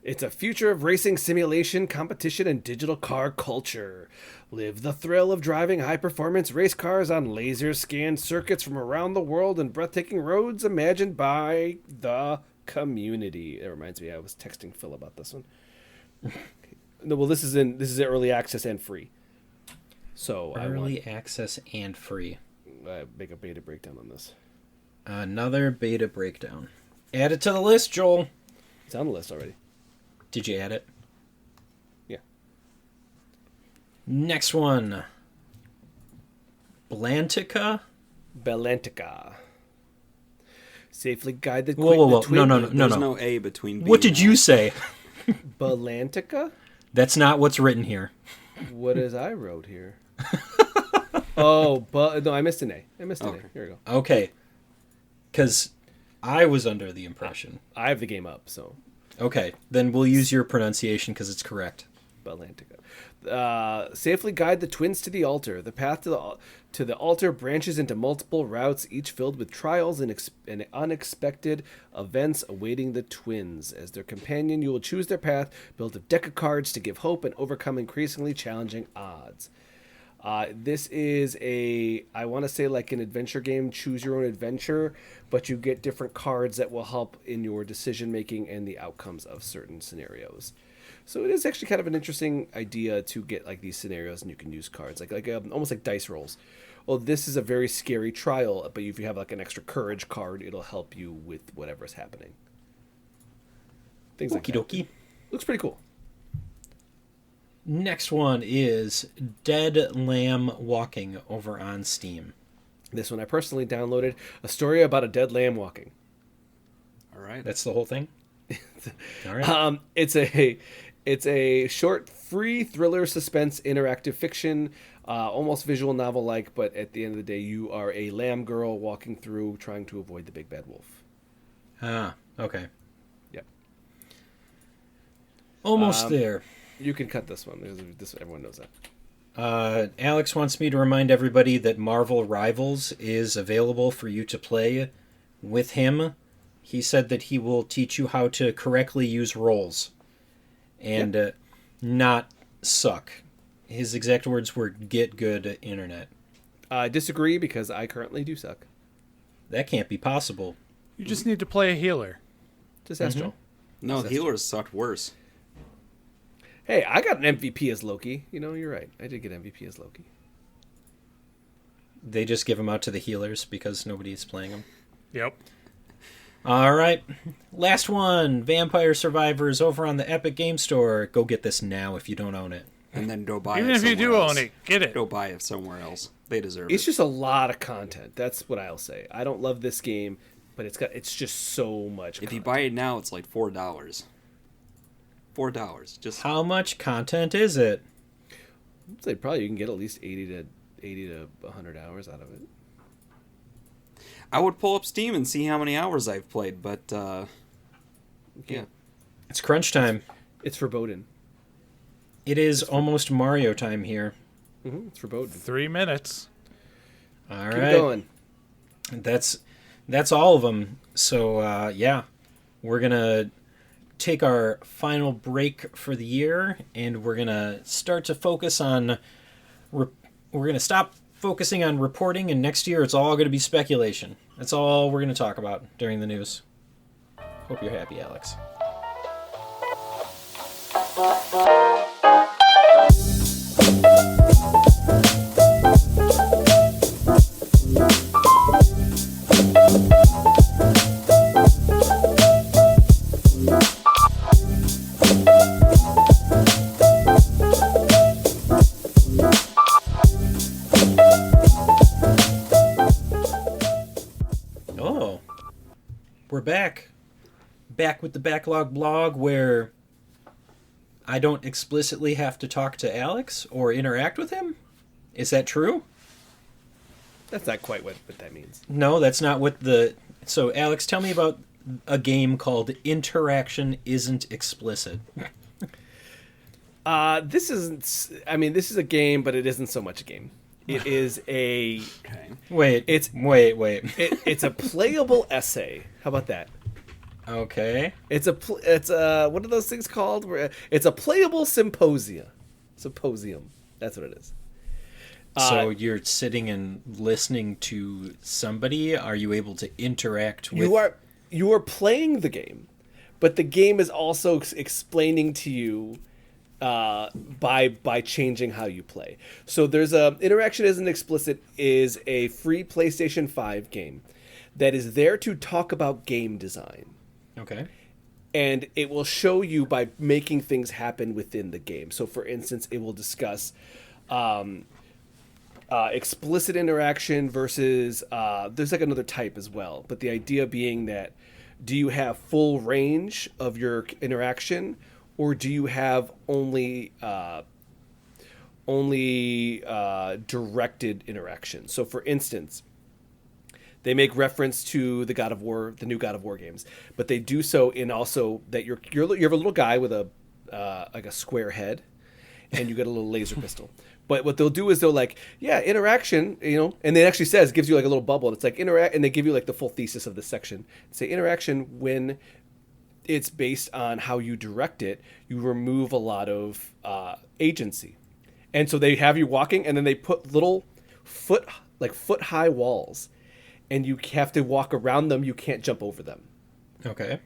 It's a future of racing simulation, competition, and digital car culture. Live the thrill of driving high-performance race cars on laser-scanned circuits from around the world and breathtaking roads imagined by the community. It reminds me, I was texting Phil about this one. No, well, this is early access and free. So Early access and free. I make a beta breakdown on this. Another beta breakdown. Add it to the list, Joel. It's on the list already. Did you add it? Yeah. Next one. Blantica. Safely guide the Whoa. No. There's no A between B What and did you A. say? Balantica? That's not what's written here. What is I wrote here? No, I missed an A. Okay. Here we go. Okay. Because I was under the impression. I have the game up, so. Okay, then we'll use your pronunciation because it's correct. Atlantica. Safely guide the twins to the altar. The path to the altar branches into multiple routes, each filled with trials and unexpected events awaiting the twins. As their companion, you will choose their path, build a deck of cards to give hope and overcome increasingly challenging odds. This is I want to say like an adventure game, choose your own adventure, but you get different cards that will help in your decision making and the outcomes of certain scenarios. So it is actually kind of an interesting idea to get like these scenarios and you can use cards like almost like dice rolls. Well, this is a very scary trial, but if you have like an extra courage card, it'll help you with whatever's happening. Things like that. Okie dokie. Looks pretty cool. Next one is Dead Lamb Walking over on Steam. This one I personally downloaded, a story about a dead lamb walking. All right. That's the whole thing? All right. It's a short, free thriller, suspense, interactive fiction, almost visual novel-like, but at the end of the day, you are a lamb girl walking through trying to avoid the big bad wolf. Ah, okay. Yep. Almost there. You can cut this one. Everyone knows that. Alex wants me to remind everybody that Marvel Rivals is available for you to play with him. He said that he will teach you how to correctly use rolls and not suck. His exact words were, get good internet. I disagree because I currently do suck. That can't be possible. You just need to play a healer. Just ask Joel. No, the healers sucked worse. Hey, I got an MVP as Loki. You know, you're right. I did get MVP as Loki. They just give them out to the healers because nobody's playing them. Yep. All right. Last one. Vampire Survivors over on the Epic Game Store. Go get this now if you don't own it. And then go buy it Even if you do own it, get it. Go buy it somewhere else. They deserve It's it. just a lot of content. That's what I'll say. I don't love this game, but it's just so much If content. you buy it now, it's like $4. $4. Just How much content is it? I'd say probably you can get at least 80 to 100 hours out of it. I would pull up Steam and see how many hours I've played, but yeah. It's crunch time. It's foreboding. It is almost Mario time here. Mm-hmm. It's foreboding. 3 minutes. All Keep right. going. That's all of them. So, yeah. We're going to take our final break for the year, and we're going to start to focus on... we're going to stop focusing on reporting, and next year it's all going to be speculation. That's all we're going to talk about during the news. Hope you're happy, Alex. Oh, we're back. Back with the Backlog Blog, where I don't explicitly have to talk to Alex or interact with him? Is that true? That's not quite what that means. No, that's not what the... So, Alex, tell me about a game called Interaction Isn't Explicit. This isn't... I mean, this is a game, but it isn't so much a game. It is a... Okay. Wait. It's a playable essay. How about that? Okay. It's a what are those things called? It's a playable symposium. That's what it is. So you're sitting and listening to somebody? Are you able to interact with... You are playing the game, but the game is also explaining to you by changing how you play. So there's Interaction Isn't Explicit is a free PlayStation 5 game that is there to talk about game design. Okay. And it will show you by making things happen within the game. So, for instance, it will discuss explicit interaction versus... there's like another type as well. But the idea being that do you have full range of your interaction, or do you have only directed interaction? So, for instance... They make reference to the new God of War games, but they do so in also that you have a little guy with a like a square head, and you get a little laser pistol. But what they'll do is they'll like, yeah, interaction, and it actually gives you like a little bubble. And it's like interact, and they give you like the full thesis of the section. Say interaction when it's based on how you direct it, you remove a lot of agency. And so they have you walking, and then they put little foot high walls, and you have to walk around them. You can't jump over them. Okay.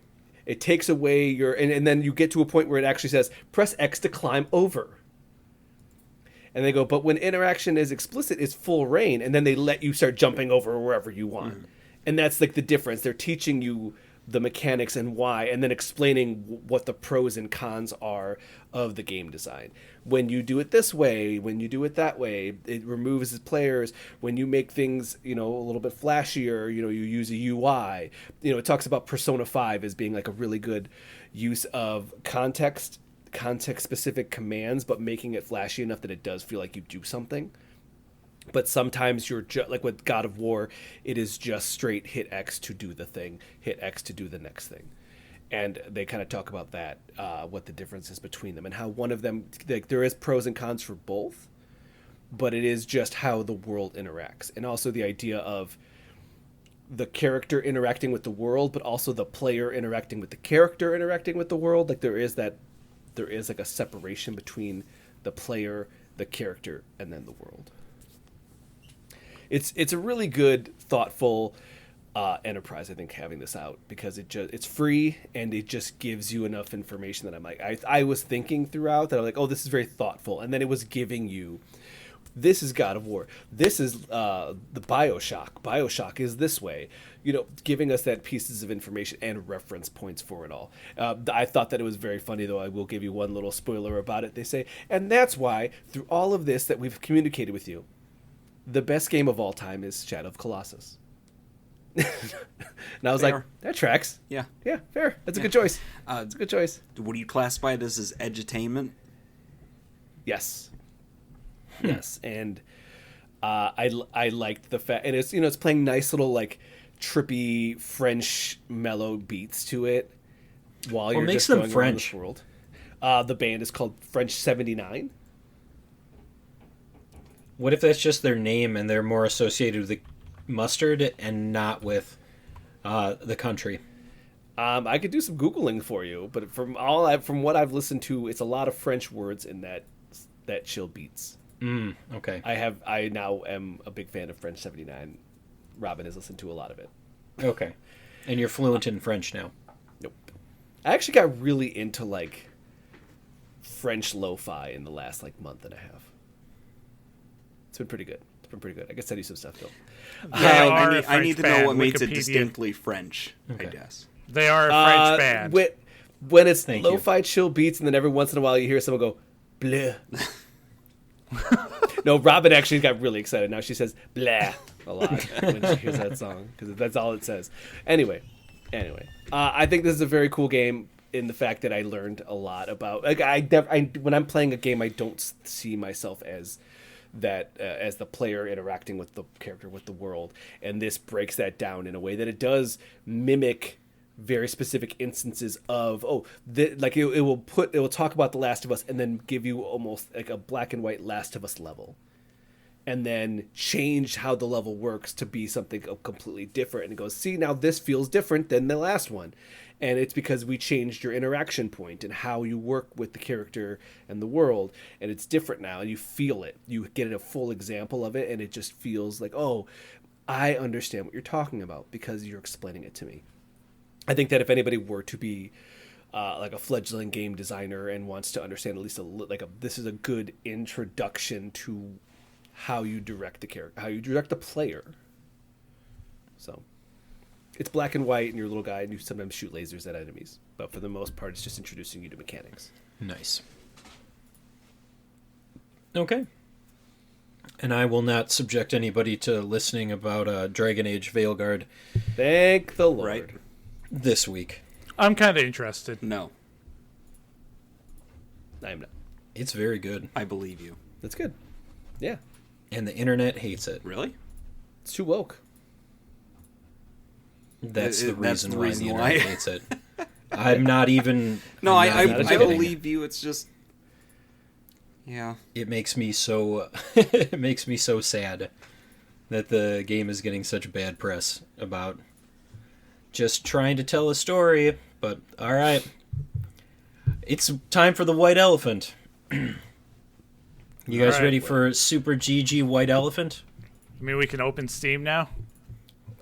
It takes away your, and then you get to a point where it actually says press X to climb over. And they go, but when interaction is explicit, it's full reign, and then they let you start jumping over wherever you want. And that's like the difference. They're teaching you the mechanics and why, and then explaining what the pros and cons are of the game design. When you do it this way, when you do it that way, it removes the players. When you make things, a little bit flashier, you use a UI. It talks about Persona 5 as being like a really good use of context-specific commands, but making it flashy enough that it does feel like you do something. But sometimes you're like with God of War, it is just straight hit X to do the thing, hit X to do the next thing. And they kind of talk about that, what the difference is between them, and how one of them, like, there is pros and cons for both, but it is just how the world interacts. And also the idea of the character interacting with the world, but also the player interacting with the character interacting with the world. Like there is like a separation between the player, the character, and then the world. It's a really good, thoughtful enterprise, I think, having this out, because it's free and it just gives you enough information that I'm like, I was thinking throughout that I'm like, oh, this is very thoughtful, and then it was giving you, this is God of War, this is the Bioshock is this way, giving us that pieces of information and reference points for it all. I thought that it was very funny, though. I will give you one little spoiler about it. They say, and that's why through all of this that we've communicated with you, the best game of all time is Shadow of Colossus. And I was Fair. like, that tracks. Yeah. Yeah, fair. That's a good choice. It's a good choice. Would you classify this as edutainment? Yes. Yes. And I liked the fact, and it's playing nice little like trippy French mellow beats to it while you're makes just them going French? around this world. The band is called French 79. What if that's just their name and they're more associated with the mustard and not with the country? I could do some Googling for you, but from what I've listened to, it's a lot of French words in that chill beats. Okay. I now am a big fan of French 79. Robin has listened to a lot of it. Okay. And you're fluent in French now? Nope. I actually got really into like French lo-fi in the last like month and a half. It's been pretty good. I can send you some stuff, Phil. I need to know band, what makes it Wikipedia. distinctly French, Okay. I guess. They are a French band. When it's Thank you. lo-fi chill beats, and then every once in a while you hear someone go, bleh. No, Robin actually got really excited. Now she says, blah, a lot when she hears that song, because that's all it says. Anyway, I think this is a very cool game in the fact that I learned a lot about, like, when I'm playing a game, I don't see myself as that as the player interacting with the character, with the world, and this breaks that down in a way that it does mimic very specific instances of like it will talk about The Last of Us and then give you almost like a black and white Last of Us level, and then change how the level works to be something completely different, and it goes, see, now this feels different than the last one, and it's because we changed your interaction point and how you work with the character and the world, and it's different now, and you feel it, you get a full example of it, and it just feels like, oh, I understand what you're talking about because you're explaining it to me. I think that if anybody were to be like a fledgling game designer and wants to understand at least this is a good introduction to how you direct the character, how you direct the player. So it's black and white, and you're a little guy, and you sometimes shoot lasers at enemies, but for the most part, it's just introducing you to mechanics. Nice. Okay. And I will not subject anybody to listening about Dragon Age Veilguard Thank the Lord. Right. this week. I'm kind of interested. No, I am not. It's very good. I believe you. That's good. Yeah, And the internet hates it. Really? it's too woke. That's the That's reason the why reason the why. internet hates it. I'm not even... No, I'm not I even not I joking. believe you. It's just Yeah. It makes me so it makes me so sad that the game is getting such bad press about just trying to tell a story. But all right, it's time for the white elephant. You guys All right. ready for Super GG White Elephant? I mean, we can open Steam now.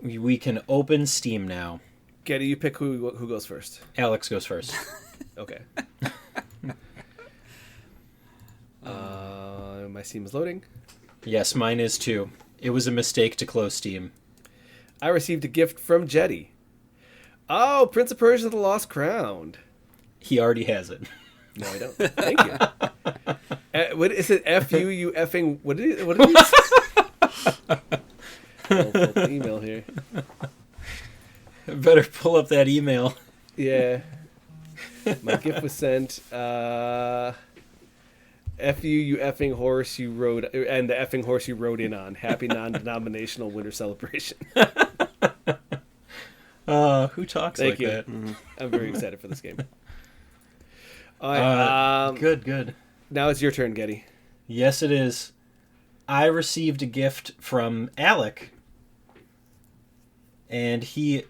We can open Steam now. Getty, you pick who goes first. Alex goes first. Okay. My Steam is loading. Yes, mine is too. It was a mistake to close Steam. I received a gift from Jetty. Oh, Prince of Persia: The Lost Crown. He already has it. No, I don't. Thank you. What is it? F-U, you effing... What did you say? I'll pull up the email here. Better pull up that email. Yeah. My gift was sent. F-U, you effing horse you rode... And the effing horse you rode in on. Happy non-denominational winter celebration. Who talks Thank like you. that? I'm very excited for this game. All right, Good. now it's your turn, Getty. Yes, it is. I received a gift from Alec, and he...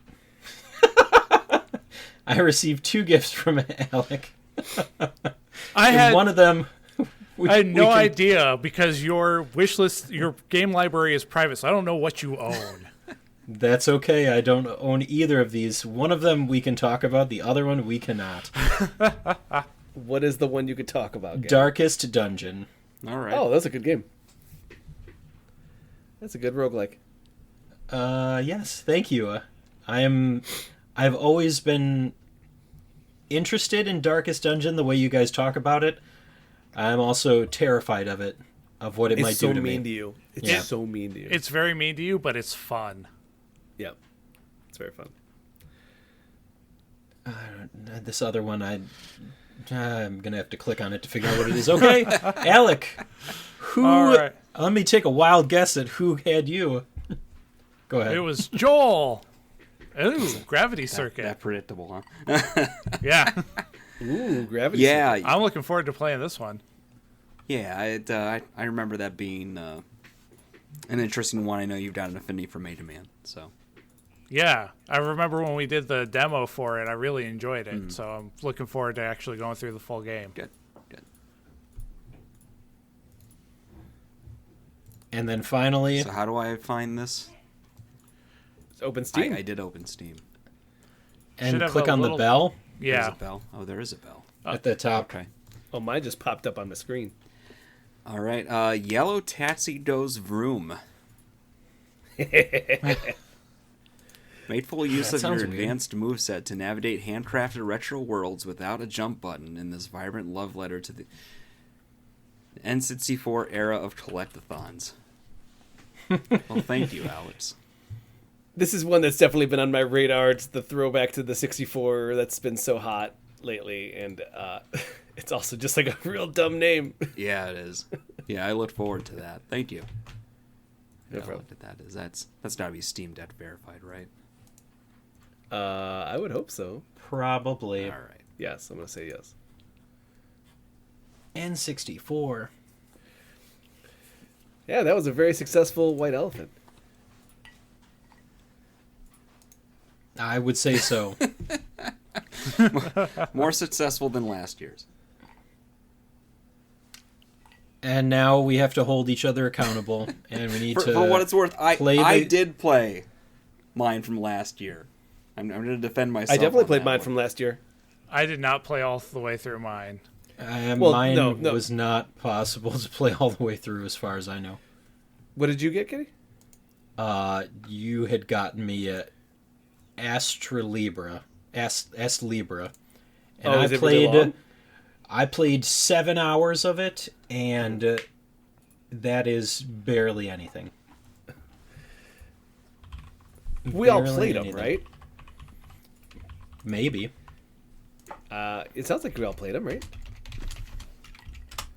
I received 2 gifts from Alec. And one of them... I had no idea because your wish list, your game library is private, so I don't know what you own. That's okay. I don't own either of these. One of them we can talk about. The other one we cannot. What is the one you could talk about, Getty? Darkest Dungeon. All right. Oh, that's a good game. That's a good roguelike. Yes, thank you. I've always been interested in Darkest Dungeon, the way you guys talk about it. I'm also terrified of it, of what it might do to me. It's so mean to you. It's Yeah. so mean to you. It's very mean to you, but it's fun. Yeah. It's very fun. This other one, I'm going to have to click on it to figure out what it is. Okay, Alec, who... All right. Let me take a wild guess at who had you. Go ahead. It was Joel. Ooh, Gravity Circuit. That predictable, huh? Yeah. Ooh, Gravity. Yeah. I'm looking forward to playing this one. Yeah, I remember that being an interesting one. I know you've got an affinity for Mega Man, so... Yeah, I remember when we did the demo for it. I really enjoyed it, so I'm looking forward to actually going through the full game. Good. And then finally... So how do I find this? It's open Steam. I did open Steam. and should have click a on little- the bell There's Yeah. a bell. Oh, there is a bell. at the top. Okay. Oh, mine just popped up on the screen. All right. Yellow Taxi Does Vroom. Made full use That of your sounds weird. advanced moveset to navigate handcrafted retro worlds without a jump button in this vibrant love letter to the N64 era of collectathons. Well, thank you, Alex. This is one that's definitely been on my radar. It's the throwback to the 64 that's been so hot lately, and it's also just like a real dumb name. Yeah, it is. Yeah, I look forward to that. Thank you. No I problem. looked at that. That's got to be Steam Deck verified, right? I would hope so. Probably. All right. Yes, I'm gonna say yes. N64. Yeah, that was a very successful white elephant. I would say so. More successful than last year's. And now we have to hold each other accountable, and we need to. For what it's worth, play I the- did play mine from last year. I'm going to defend myself. I definitely on played that mine one. from last year. I did not play all the way through mine. Well, mine no. was not possible to play all the way through, as far as I know. What did you get, Kitty? You had gotten me a Astra Libra, S Libra, and Oh, I is it really played. long? I played 7 hours of it, and that is barely anything. We all Barely played them, anything. right? Maybe, It sounds like we all played them, right?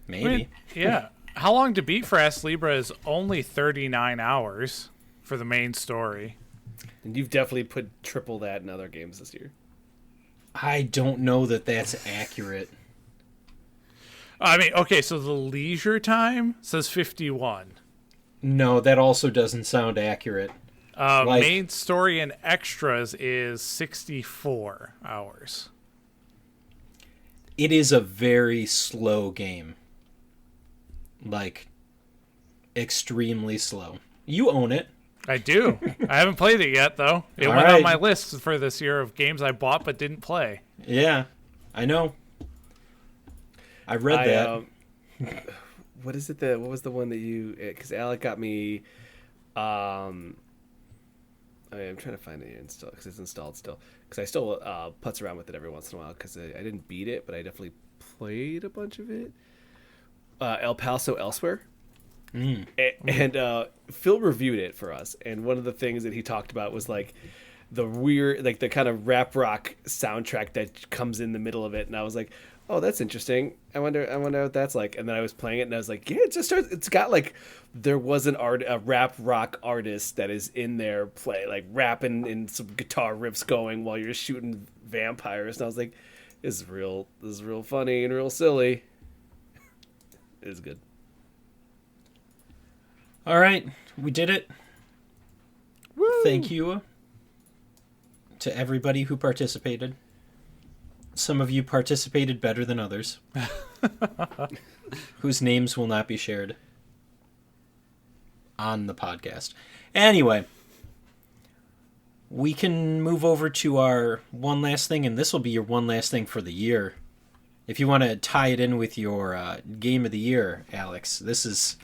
maybe. I mean, yeah. How long to beat for S Libra is only 39 hours for the main story. And you've definitely put triple that in other games this year. I don't know that that's accurate. I mean, okay, so the leisure time says 51. No, that also doesn't sound accurate. Main story and extras is 64 hours. It is a very slow game. Like, extremely slow. You own it. I do. I haven't played it yet, though. It went on my list for this year of games I bought but didn't play. Yeah, I know. I read that. What is it what was the one that you... Because Alec got me... I'm trying to find it installed because it's installed still. Because I still putz around with it every once in a while because I didn't beat it, but I definitely played a bunch of it. El Paso Elsewhere. And Phil reviewed it for us, and one of the things that he talked about was like the weird, like the kind of rap rock soundtrack that comes in the middle of it, and I was like, oh, that's interesting. I wonder what that's like. And then I was playing it, and I was like, yeah, it just starts. It's got like there was a rap rock artist that is in there rapping and some guitar riffs going while you're shooting vampires, and I was like, this is real funny and real silly. It is good. All right, we did it. Woo! Thank you to everybody who participated. Some of you participated better than others, whose names will not be shared on the podcast. Anyway, we can move over to our one last thing, and this will be your one last thing for the year. If you want to tie it in with your game of the year, Alex, this is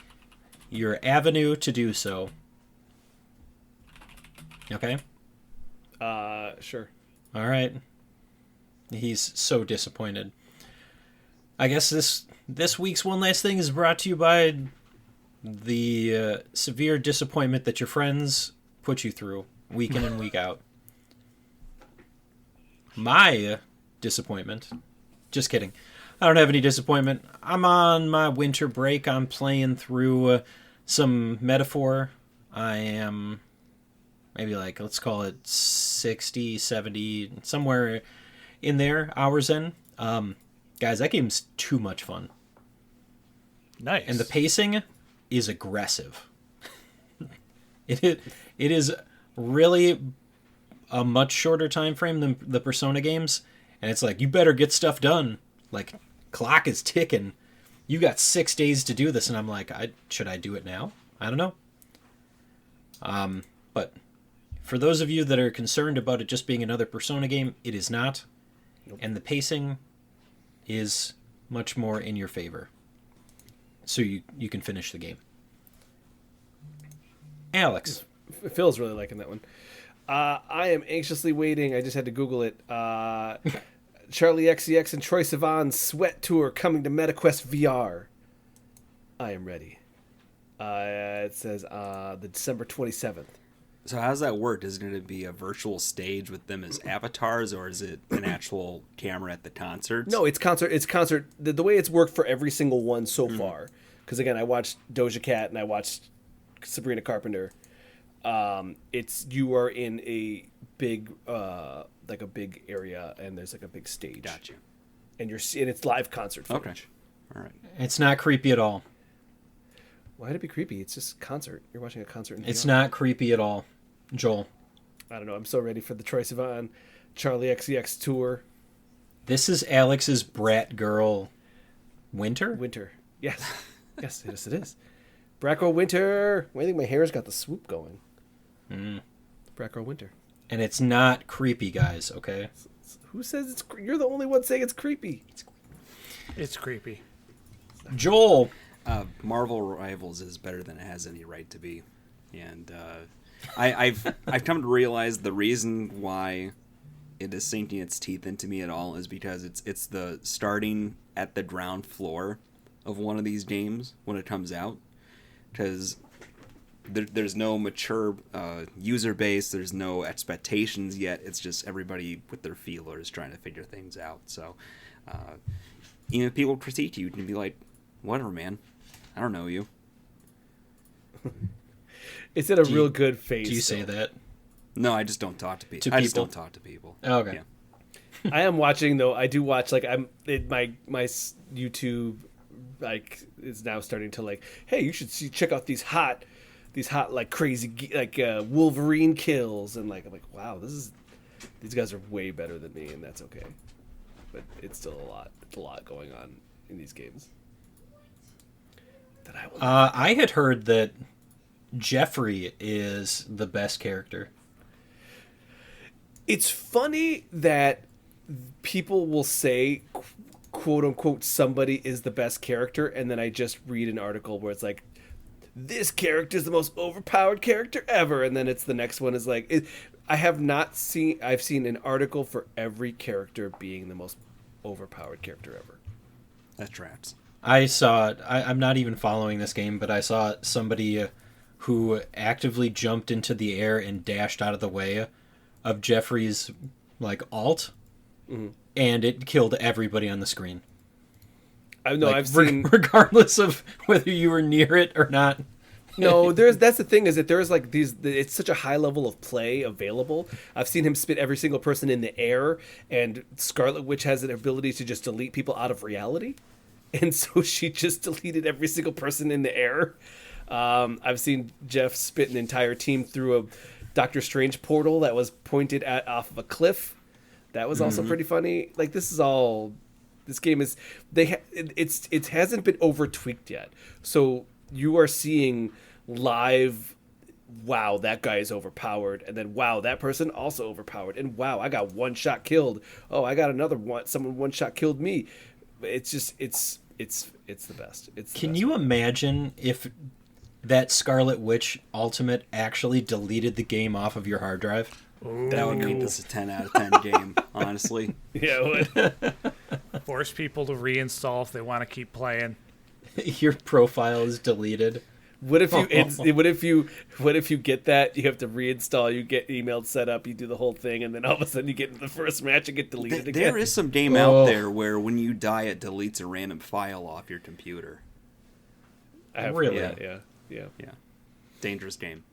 your avenue to do so. Okay? Sure. All right. He's so disappointed. I guess this week's one last thing is brought to you by the severe disappointment that your friends put you through week in and week out. My disappointment. Just kidding. I don't have any disappointment. I'm on my winter break. I'm playing through some Metaphor. I am maybe let's call it 60, 70, somewhere in there, hours in. Guys, that game's too much fun. Nice. And the pacing is aggressive. It is really a much shorter time frame than the Persona games, and it's like, you better get stuff done. Like, clock is ticking. You got 6 days to do this, and I'm like, should I do it now? I don't know. But for those of you that are concerned about it just being another Persona game, it is not. Nope. And the pacing is much more in your favor. So you can finish the game. Alex. Phil's really liking that one. I am anxiously waiting. I just had to Google it. Charlie XCX and Troye Sivan's Sweat Tour coming to MetaQuest VR. I am ready. It says the December 27th. So how does that work? Is it going to be a virtual stage with them as avatars, or is it an actual camera at the concerts? No, it's concert. It's concert. The way it's worked for every single one so far. Because again, I watched Doja Cat and I watched Sabrina Carpenter. It's you are in a big like a big area, and there's like a big stage. Gotcha. And it's live concert footage. Okay. All right. It's not creepy at all. Why'd it be creepy? It's just concert. You're watching a concert in VR. It's not creepy at all, Joel. I don't know. I'm so ready for the Troye Sivan Charlie XCX tour. This is Alex's brat girl winter? Winter. Yes. Yes, it is. Brat girl winter. I think my hair's got the swoop going. Brat girl winter. And it's not creepy, guys, okay? Who says it's... You're the only one saying it's creepy. It's creepy. Joel. Marvel Rivals is better than it has any right to be. And I've come to realize the reason why it is sinking its teeth into me at all is because it's the starting at the ground floor of one of these games when it comes out. Because there's no mature user base, there's no expectations yet. It's just everybody with their feelers trying to figure things out. So even if people critique you can be like, whatever, man. I don't know you. It's in a real good phase. Do you say that? No, I just don't talk to people. I just don't talk to people. Oh, okay. Yeah. I am watching though. I do watch my YouTube like is now starting to like, hey, you should check out these hot like crazy like Wolverine kills, and like I'm like, wow, these guys are way better than me, and that's okay. But it's still a lot going on in these games. That I had heard that Jeffrey is the best character. It's funny that people will say, quote unquote, somebody is the best character, and then I just read an article where it's like, this character is the most overpowered character ever, and then it's the next one is like, I've seen an article for every character being the most overpowered character ever. That tracks. I saw, I'm not even following this game, but I saw somebody who actively jumped into the air and dashed out of the way of Jeffrey's like alt, and it killed everybody on the screen. I know, like, I've seen, regardless of whether you were near it or not. No, that's the thing, is that there's like it's such a high level of play available. I've seen him spit every single person in the air, and Scarlet Witch has an ability to just delete people out of reality, and so she just deleted every single person in the air. I've seen Jeff spit an entire team through a Doctor Strange portal that was pointed off of a cliff. That was also pretty funny. Like, this game is, it hasn't been over tweaked yet. So you are seeing live, wow, that guy is overpowered, and then wow, that person also overpowered, and wow, I got one shot killed. Oh, I got another one. Someone one shot killed me. It's just it's the best. Can you imagine if that Scarlet Witch Ultimate actually deleted the game off of your hard drive? Ooh. That would make this a 10 out of 10 game, honestly. Yeah, it would. Force people to reinstall if they want to keep playing. Your profile is deleted. What if you get that? You have to reinstall. You get emailed, set up. You do the whole thing, and then all of a sudden you get into the first match and get deleted again. There is some game out there where when you die, it deletes a random file off your computer. I have really? Yeah. Dangerous game.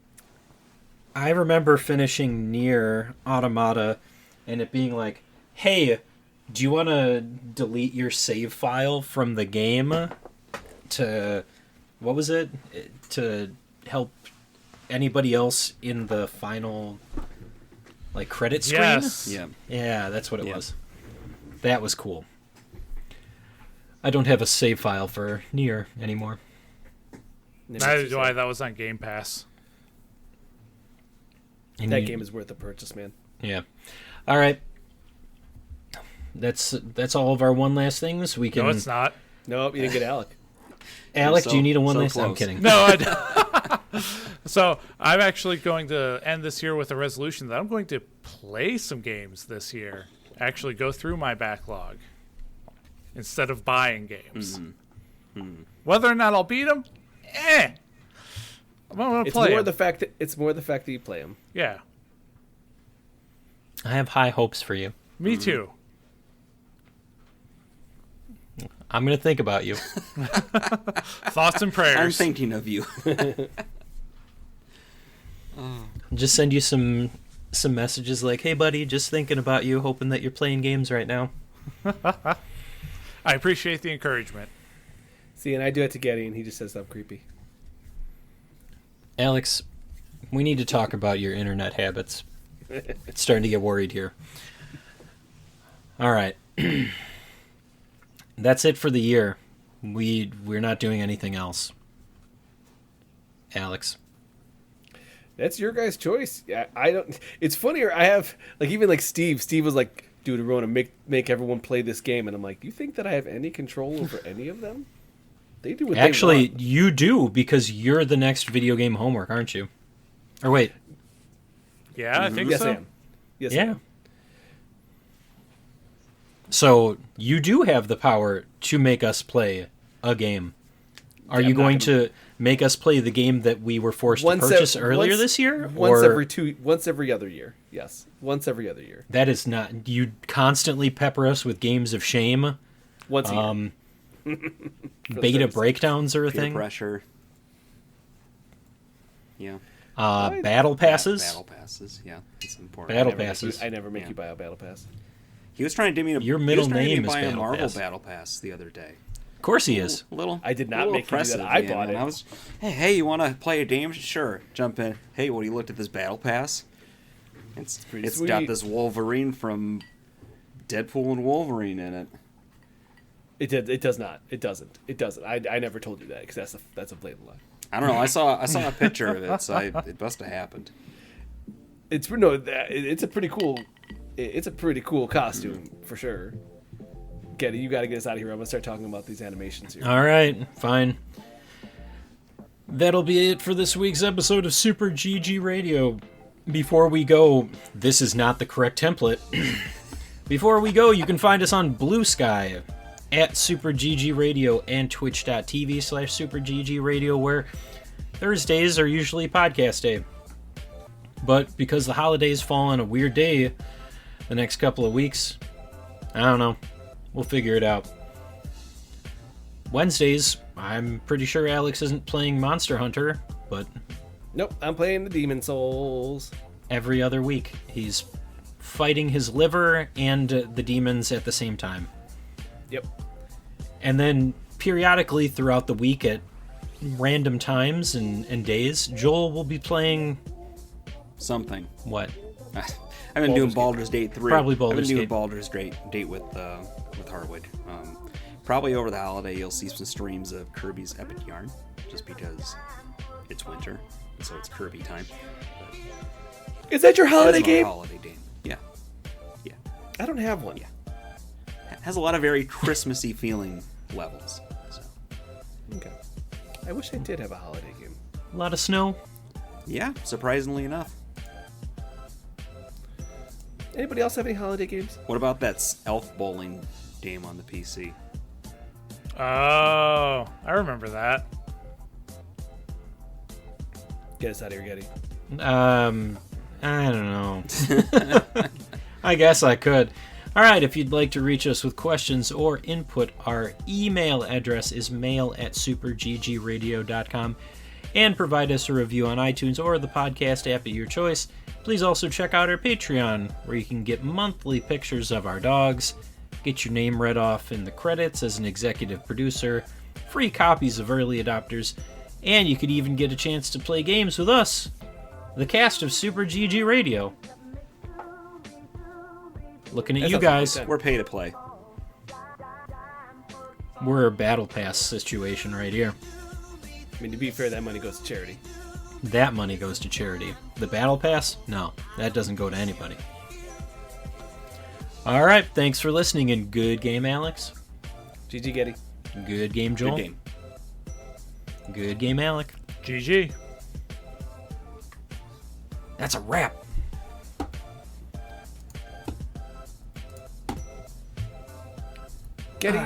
I remember finishing Nier Automata and it being like, hey, do you want to delete your save file from the game to, what was it? To help anybody else in the final, like, credit screen? Yes. Yeah, that's what it was. That was cool. I don't have a save file for Nier anymore. Neither do I. That was on Game Pass. And that game is worth the purchase, man. Yeah. All right. That's all of our one last things. We can. No, it's not. Nope, you didn't get Alec. Alec, do you need a one last? I'm kidding. No, I don't. So I'm actually going to end this year with a resolution that I'm going to play some games this year. Actually, go through my backlog instead of buying games. Whether or not I'll beat them, I'm going to play. It's more the fact that you play them. Yeah. I have high hopes for you. Me too. I'm going to think about you. Thoughts and prayers. I'm thinking of you. Just send you some messages like, hey, buddy, just thinking about you, hoping that you're playing games right now. I appreciate the encouragement. See, and I do it to Getty, and he just says I'm creepy. Alex, we need to talk about your internet habits. It's starting to get worried here. All right. That's it for the year. We're not doing anything else. Alex. That's your guys' choice. I don't. It's funnier. I have even like Steve. Steve was like, "Dude, we want to make everyone play this game," and I'm like, "You think that I have any control over any of them?" They do what Actually, they want. you do, because you're the next video game homework, aren't you? Or wait. Yeah, I think Yes, so. I am. Yes, I Yeah. am. So you do have the power to make us play a game. Are you going to make us play the game that we were forced to purchase earlier this year? Once every other year. Yes, once every other year. That is not. You constantly pepper us with games of shame. Once a year. Beta breakdowns are a Peer thing. pressure. Yeah. Battle passes. Battle passes. Yeah, it's important. Battle passes. I never make you buy a battle pass. He was trying to get me to. Your middle he was trying to get name me is to buy a Battle Marvel Pass. Battle Pass the other day. Of course he is. A little. I did not a little make you do that. oppressive, I yeah, bought man. it. I was, hey, you want to play a game? Sure. Jump in. Hey, what, you looked at this battle pass? It's sweet. got this Wolverine from Deadpool and Wolverine in it. It does not. It doesn't. It doesn't. I never told you that because that's a blatant lie. I don't know. I saw a picture of it, so it must have happened. It's a pretty cool. It's a pretty cool costume for sure. Getty, you got to get us out of here. I'm gonna start talking about these animations here. All right, fine. That'll be it for this week's episode of Super GG Radio. Before we go, this is not the correct template. Before we go, you can find us on Blue Sky at Super GG Radio and twitch.tv/Super GG Radio, where Thursdays are usually podcast day. But because the holidays fall on a weird day the next couple of weeks, I don't know. We'll figure it out. Wednesdays, I'm pretty sure Alex isn't playing Monster Hunter, but Nope, I'm playing the Demon Souls. every other week he's fighting his liver and the demons at the same time. Yep. And then periodically throughout the week at random times and days, Joel will be playing Something. what? I've been doing Baldur's Gate 3. Probably I've been Baldur's doing Gate. Baldur's Gate with Harwood. Probably over the holiday you'll see some streams of Kirby's Epic Yarn, just because it's winter, and so it's Kirby time. Is that your But holiday it's not a game? holiday game. Yeah. Yeah. I don't have one. Yeah. Has a lot of very Christmassy feeling levels. So. Okay. I wish I did have a holiday game. A lot of snow. Yeah, surprisingly enough. Anybody else have any holiday games? What about that elf bowling game on the PC? Oh, I remember that. Get us out of here, Getty. I don't know. I guess I could. All right, if you'd like to reach us with questions or input, our email address is mail@superggradio.com, and provide us a review on iTunes or the podcast app of your choice. Please also check out our Patreon, where you can get monthly pictures of our dogs, get your name read off in the credits as an executive producer, free copies of Early Adopters, and you could even get a chance to play games with us, the cast of Super GG Radio. Looking at That you sounds like guys. fun. We're pay to play. We're a battle pass situation right here. I mean, to be fair, that money goes to charity. That money goes to charity. The battle pass? No, that doesn't go to anybody. All right, thanks for listening, and good game, Alex. GG, Getty. Good game, Joel. Good game. Good game, Alec. GG. That's a wrap. Getty, All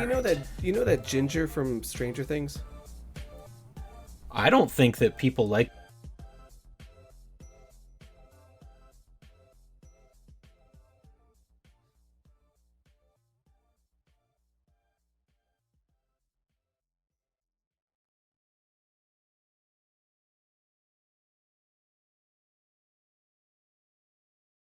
you know that Ginger from Stranger Things? I don't think that people like